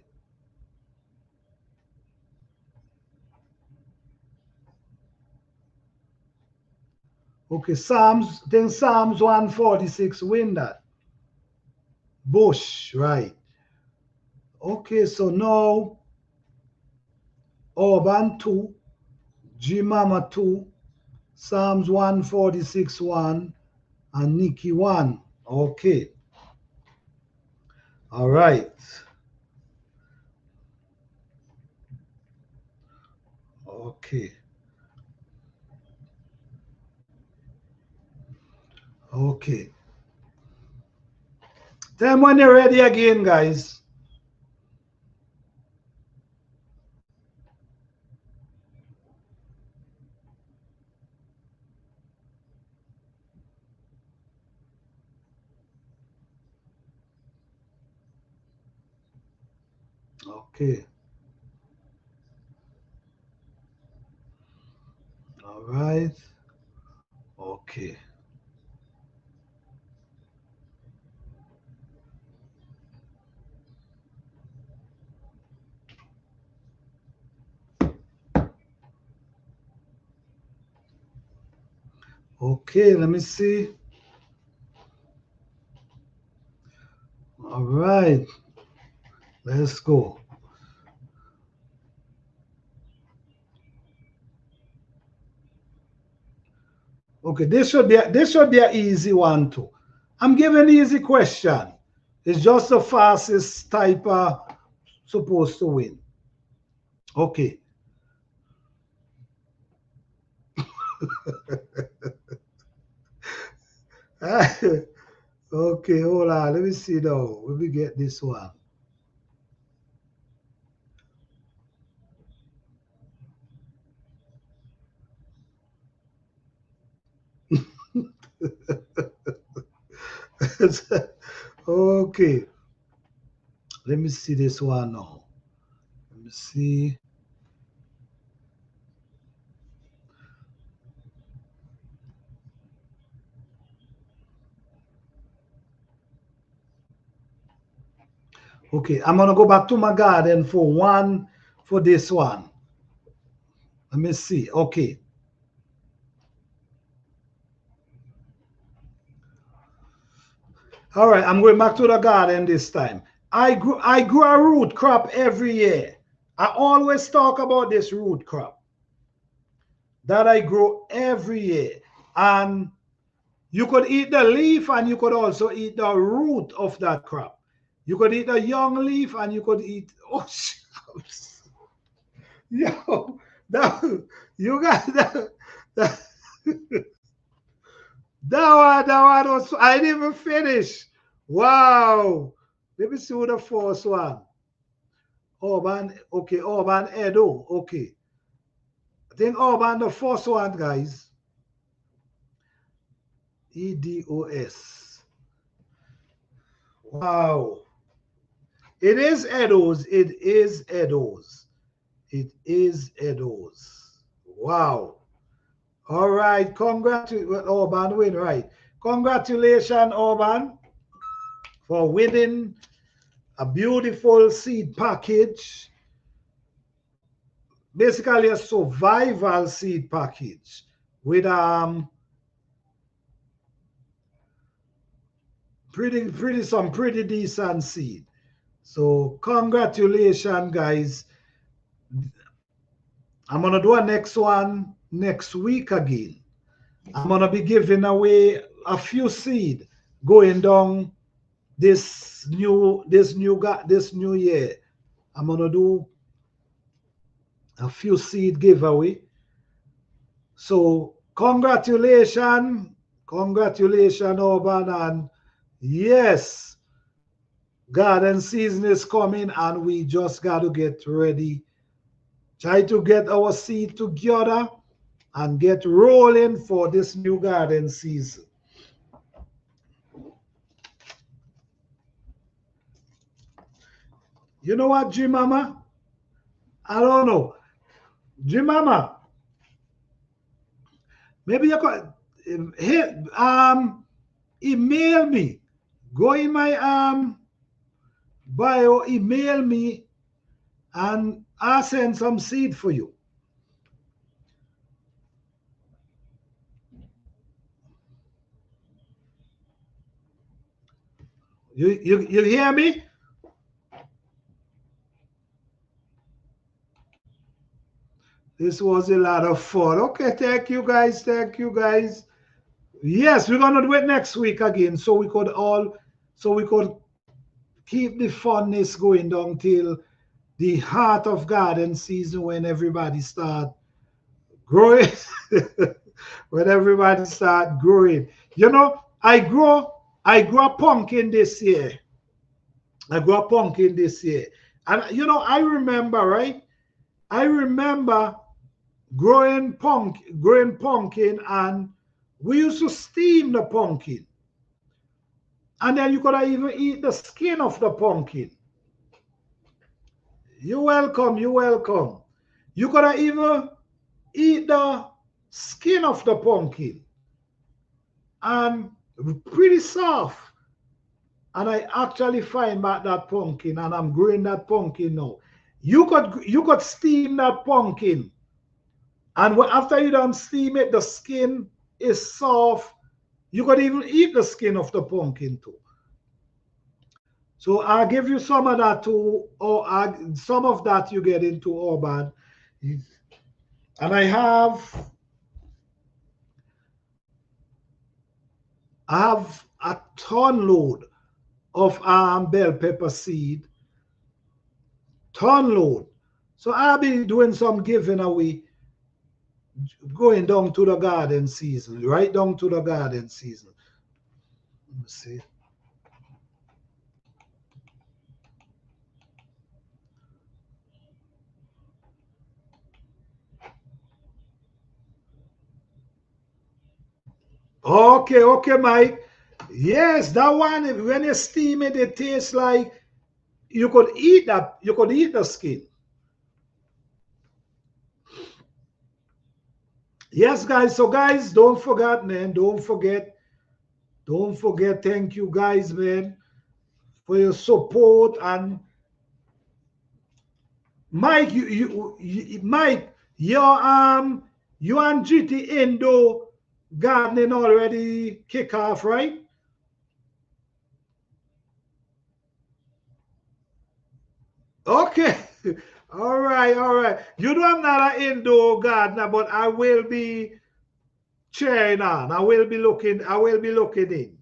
Okay, Psalms 146 win that. Bush, right. Okay, so now Orban 2, G-Mama 2, Psalms 146 1, and Nikki 1. Okay. All right. Okay. Okay. Tell me when you're ready again, guys. Okay. All right. Okay. Okay, let me see. All right. Let's go. Okay, this should be an easy one too. I'm giving easy question. It's just the fastest typer supposed to win. Okay. Okay, hold on. Let me see now. Let me get this one. Okay. Let me see this one now. Let me see. Okay, I'm gonna go back to my garden for this one. Let me see. Okay. All right, I'm going back to the garden this time. I grew a root crop every year. I always talk about this root crop that I grow every year. And you could eat the leaf and you could also eat the root of that crop. You could eat the young leaf and you could eat, oh, shucks. Yo, that, you got that, that one was, I didn't even finish. Wow. Let me see who the first one. Urban, okay, Urban Edo, okay. I think Urban the first one, guys. EDOS. Wow. It is Edo's. It is Edo's. It is Edo's. Wow. All right. Congratulations, Urban win, right? Congratulations, Urban, for winning a beautiful seed package. Basically a survival seed package with pretty decent seed. So congratulations, guys. I'm gonna do a next one next week again. I'm gonna be giving away a few seed going down this new year. I'm gonna do a few seed giveaway. So congratulations, Urban, and yes, garden season is coming, and we just got to get ready. Try to get our seed together and get rolling for this new garden season. You know what, G Mama? I don't know. G Mama, maybe you could email me. Go in my bio, email me, and I'll send some seed for you. You hear me? This was a lot of fun. Okay, thank you guys. Thank you guys. Yes, we're gonna do it next week again, so we could keep the funness going down till the heart of garden season when everybody start growing. When everybody start growing. You know, I grew a pumpkin this year. I grew a pumpkin this year. And you know, I remember, right? I remember growing pumpkin, and we used to steam the pumpkin. And then you could even eat the skin of the pumpkin. You're welcome, you're welcome. You could even eat the skin of the pumpkin and pretty soft. And I actually find back that pumpkin and I'm growing that pumpkin now. You could steam that pumpkin, and after you done steam it, the skin is soft. You could even eat the skin of the pumpkin too. So I'll give you some of that too, or some of that you get into Urban. And I have a ton load of bell pepper seed, ton load. So I'll be doing some giving away, going down to the garden season, right down to the garden season. Let me see. Okay, okay, Mike. Yes, that one, when you steam it, it tastes like you could eat that. You could eat the skin. Yes, guys. So, guys, don't forget, man. Don't forget. Don't forget. Thank you, guys, man, for your support. And Mike, Mike, you and GT Indo gardening already kick off, right? Okay. All right, all right. You know I'm not an indoor gardener, but I will be cheering on. I will be looking in.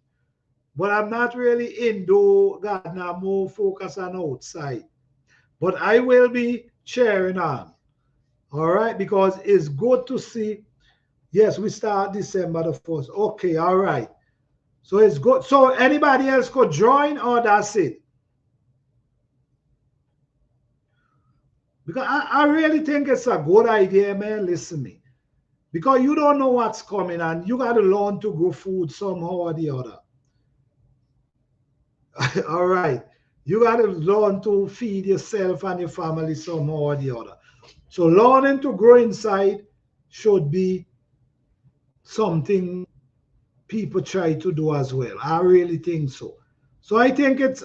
But I'm not really indoor gardener, I'm more focused on outside. But I will be cheering on. All right, because it's good to see. Yes, we start December the 1st. Okay, all right. So it's good. So anybody else could join, or that's it? Because I really think it's a good idea, man. Listen me. Because you don't know what's coming, and you got to learn to grow food somehow or the other. All right. You got to learn to feed yourself and your family somehow or the other. So learning to grow inside should be something people try to do as well. I really think so. So I think it's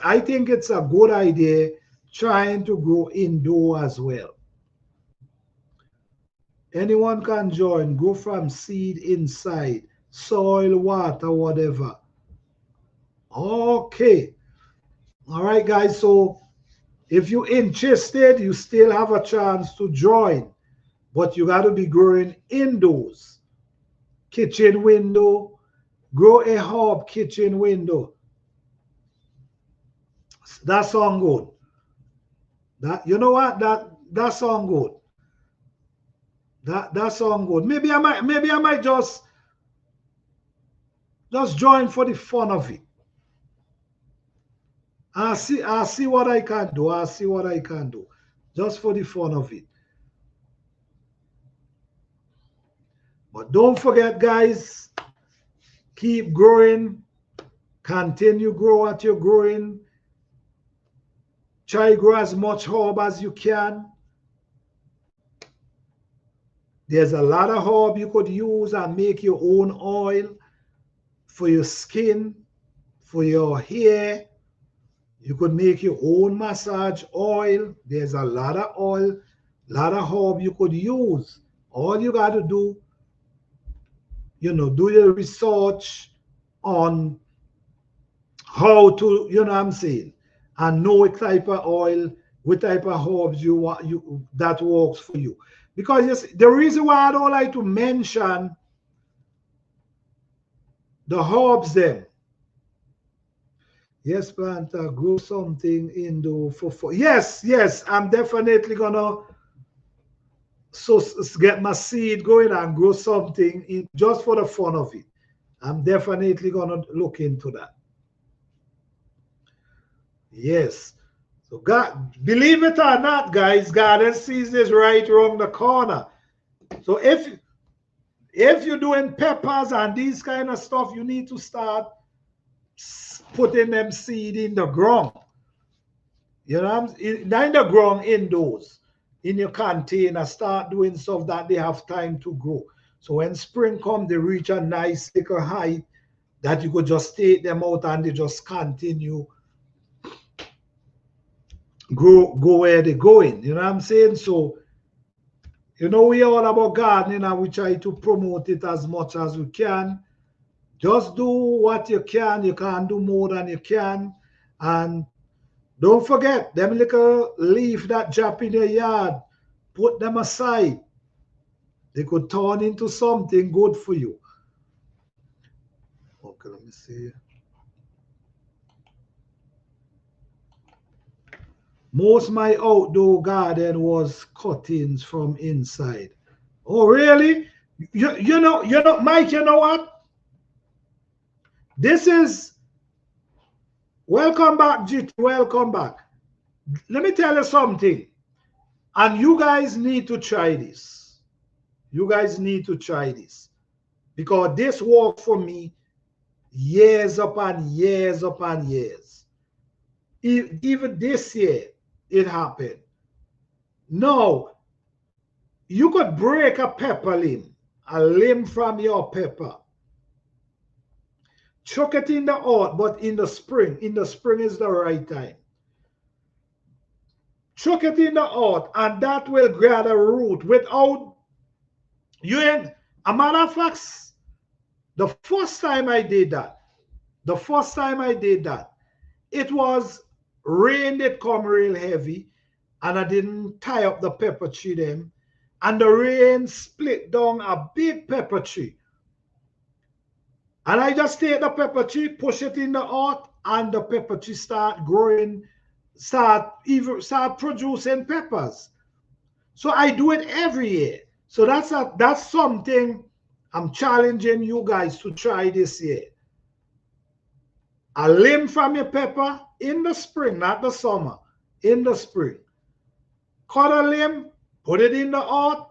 a good idea trying to grow indoor as well. Anyone can join, go from seed inside, soil, water, whatever. Okay. All right, guys. So if you're interested, you still have a chance to join, but you got to be growing indoors. Kitchen window, grow a herb kitchen window. That sound good. That you know what that sound good. That sound good. Maybe I might just join for the fun of it. I see what I can do. I see what I can do. Just for the fun of it. But don't forget, guys, keep growing. Continue grow what you're growing. Try grow as much herb as you can. There's a lot of herb you could use and make your own oil for your skin, for your hair. You could make your own massage oil. There's a lot of oil, lot of herb you could use. All you got to do, do your research on how to, you know what I'm saying, and know what type of oil, what type of herbs you want that works for you. Because yes, the reason why I don't like to mention the herbs them. Yes, planter, grow something indoor for yes, I'm definitely gonna get my seed going and grow something just for the fun of it. I'm definitely gonna look into that. Yes. So God, believe it or not, guys, garden season is right around the corner. So if you're doing peppers and these kind of stuff, you need to start putting them seed in the ground. You know, in the ground indoors, in your container, start doing stuff that they have time to grow. So when spring comes, they reach a nice thicker height that you could just take them out and they just continue go where they're going. You know what I'm saying? So, we all about gardening and we try to promote it as much as we can. Just do what you can. You can't do more than you can. And don't forget them little leaf that drop in your yard. Put them aside. They could turn into something good for you. Okay, let me see. Most my outdoor garden was cuttings from inside. Oh, really? Mike, you know what? This is welcome back, GT. Welcome back. Let me tell you something. And you guys need to try this. You guys need to try this. Because this worked for me years upon years upon years. Even this year, it happened. No, you could break a pepper limb, a limb from your pepper. Chuck it in the earth, but in the spring. In the spring is the right time. Chuck it in the earth, and that will gather root without you. A matter of fact, the first time I did that, it was rain that come real heavy, and I didn't tie up the pepper tree them, and the rain split down a big pepper tree. And I just take the pepper tree, push it in the earth, and the pepper tree start growing, start producing peppers. So I do it every year. So that's something I'm challenging you guys to try this year. A limb from your pepper in the spring, not the summer, in the spring. Cut a limb, put it in the earth,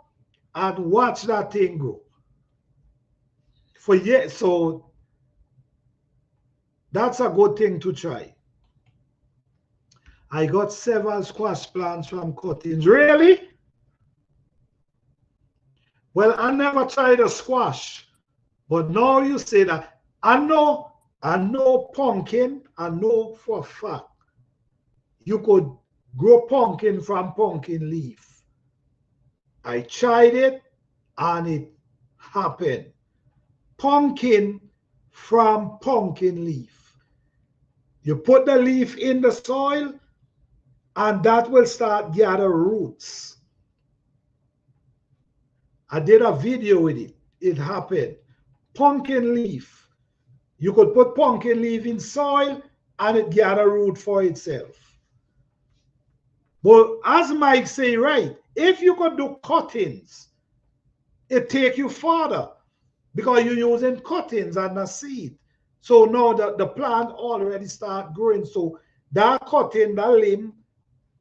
and watch that thing grow. For years, so that's a good thing to try. I got several squash plants from cuttings. Really? Well, I never tried a squash, but now you say that. I know pumpkin. I know for a fact you could grow pumpkin from pumpkin leaf. I tried it and it happened. Pumpkin from pumpkin leaf. You put the leaf in the soil and that will start gather roots. I did a video with it. It happened. Pumpkin leaf. You could put pumpkin leaf in soil and it gather root for itself. But as Mike say, right, if you could do cuttings, it take you further because you're using cuttings and a seed. So now the plant already start growing. So that cutting, that limb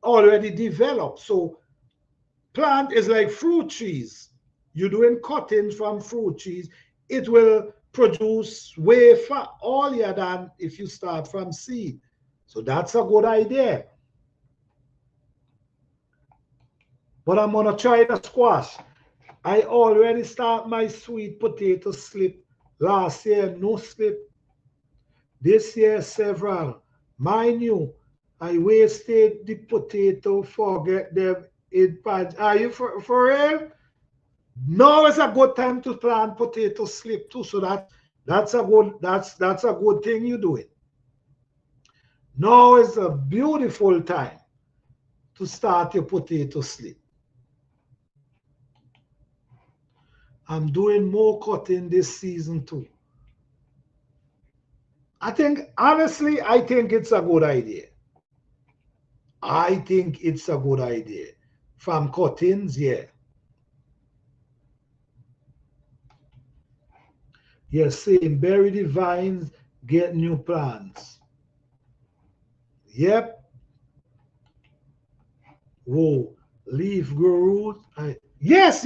already developed. So plant is like fruit trees. You're doing cuttings from fruit trees. It will produce way earlier than if you start from seed. So that's a good idea. But I'm going to try the squash. I already start my sweet potato slip. Last year, no slip. This year, several. Mind you, I wasted the potato, forget them in pan. Are you for real? Now is a good time to plant potato slip too. So that's a good thing you do it. Now is a beautiful time to start your potato slip. I'm doing more cutting this season too. Honestly, I think it's a good idea. I think it's a good idea. From cuttings, yeah. Yes, saying bury the vines, get new plants. Yep. Whoa, leaf grow root. Yes.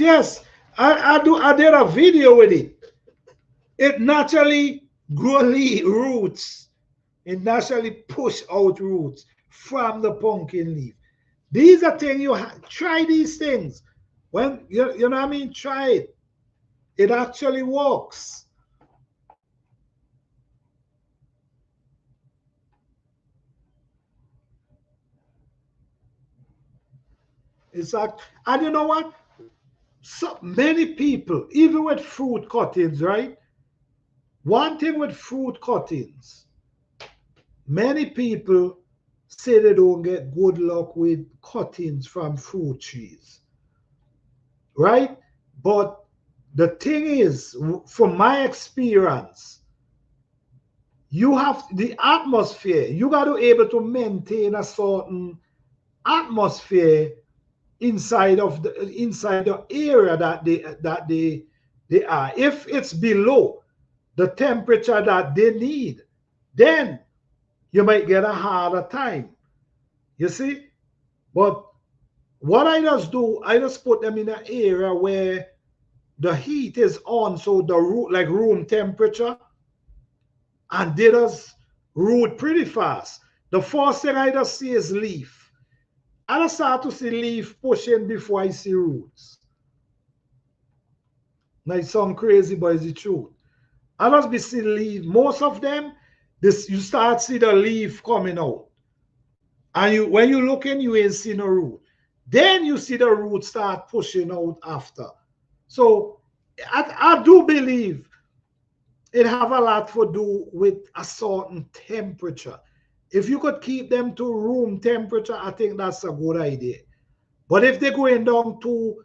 I did a video with it. It naturally grow roots. It naturally push out roots from the pumpkin leaf. These are things you try these things. When you know what I mean, try it. It actually works. And you know what? So many people, even with fruit cuttings, right? One thing with fruit cuttings, many people say they don't get good luck with cuttings from fruit trees, right? But the thing is, from my experience, you have the atmosphere. You got to be able to maintain a certain atmosphere inside the area that they are. If it's below the temperature that they need, then you might get a harder time. You see? But what I just do, I just put them in an area where the heat is on, so the root, like room temperature, and they just root pretty fast. The first thing I just see is leaf. I just start to see leaf pushing before I see roots. Now it sounds crazy, but it's the truth. I just be see leaf. Most of them, this you start see the leaf coming out. And you when you looking, you ain't see no root. Then you see the root start pushing out after. So I do believe it have a lot to do with a certain temperature. If you could keep them to room temperature, I think that's a good idea. But if they're going down to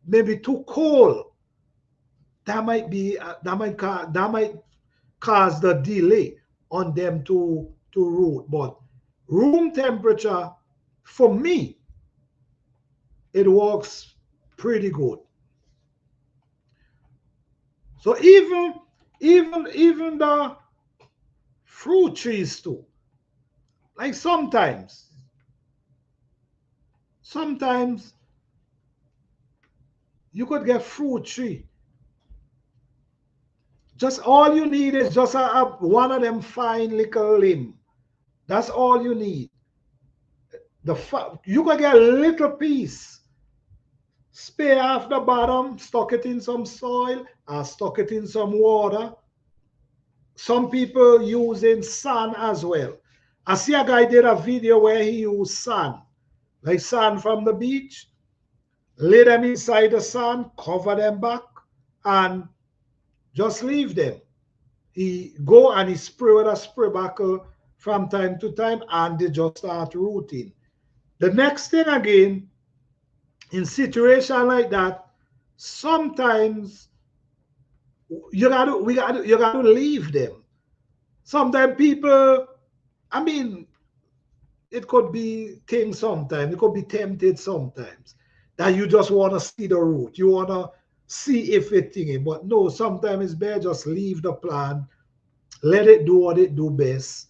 maybe too cold, that might be that might cause the delay on them to root. But room temperature, for me, it works pretty good. So even the fruit trees too. Like sometimes you could get fruit tree. Just all you need is just one of them fine little limb. That's all you need. You could get a little piece, spare off the bottom, stuck it in some soil, or stuck it in some water. Some people using sand as well. I see a guy did a video where he used sand, like sand from the beach, lay them inside the sand, cover them back, and just leave them. He go and he spray with a spray buckle from time to time, and they just start rooting. The next thing again, in situation like that, sometimes you gotta leave them. Sometimes people, I mean, it could be things sometimes, it could be tempted sometimes that you just want to see the root. You want to see if it's thinking. But no, sometimes it's better just leave the plant, let it do what it do best,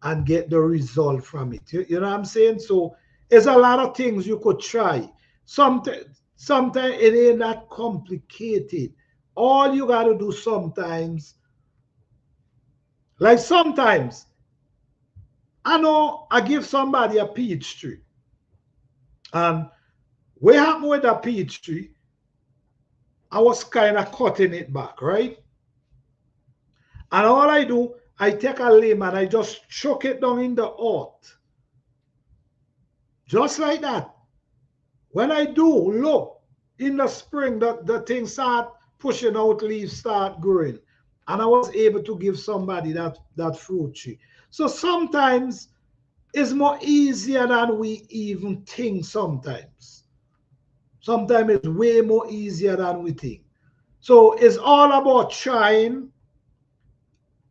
and get the result from it. You know what I'm saying? So there's a lot of things you could try. Sometimes it ain't that complicated. All you got to do sometimes, like sometimes, I know I give somebody a peach tree. And what happened with the peach tree, I was kind of cutting it back, right? And all I do, I take a limb and I just chuck it down in the earth. Just like that. When I do, look, in the spring, the thing start pushing out, leaves start growing. And I was able to give somebody that fruit tree. So sometimes it's more easier than we even think sometimes. Sometimes it's way more easier than we think. So it's all about trying.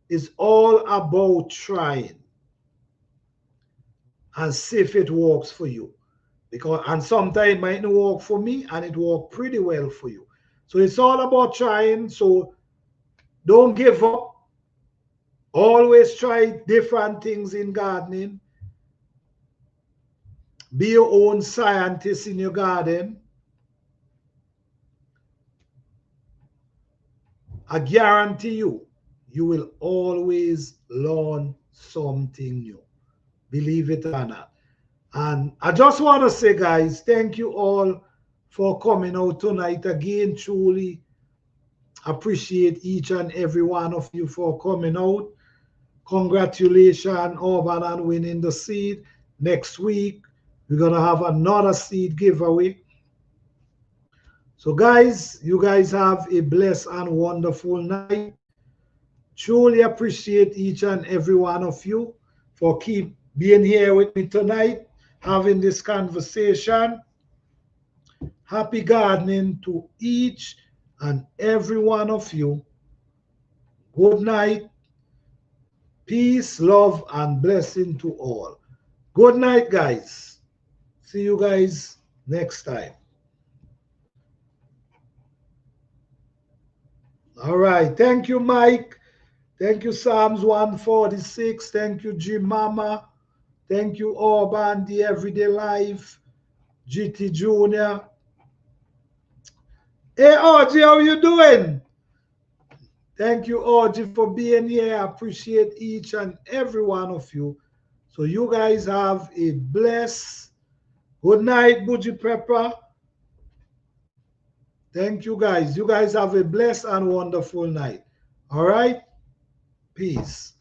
It's all about trying and see if it works for you. And sometimes it might not work for me, and it worked pretty well for you. So it's all about trying. So don't give up. Always try different things in gardening. Be your own scientist in your garden. I guarantee you, you will always learn something new. Believe it or not. And I just want to say, guys, thank you all for coming out tonight again. Truly appreciate each and every one of you for coming out. Congratulations, Urban, on winning the seed. Next week, we're going to have another seed giveaway. So, guys, you guys have a blessed and wonderful night. Truly appreciate each and every one of you for keep being here with me tonight, having this conversation. Happy gardening to each and every one of you. Good night. Peace, love, and blessing to all. Good night, guys. See you guys next time. All right. Thank you, Mike. Thank you, Psalms 146. Thank you, Jim Mama. Thank you, Urban, The Everyday Life, GT Junior. Hey, Audrey, how you doing? Thank you, Audrey, for being here. I appreciate each and every one of you. So you guys have a blessed good night, Buji Pepper. Thank you, guys. You guys have a blessed and wonderful night. All right? Peace.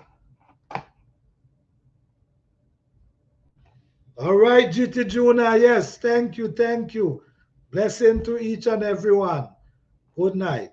All right, GT Juna. Yes, thank you, thank you. Blessing to each and everyone. Good night.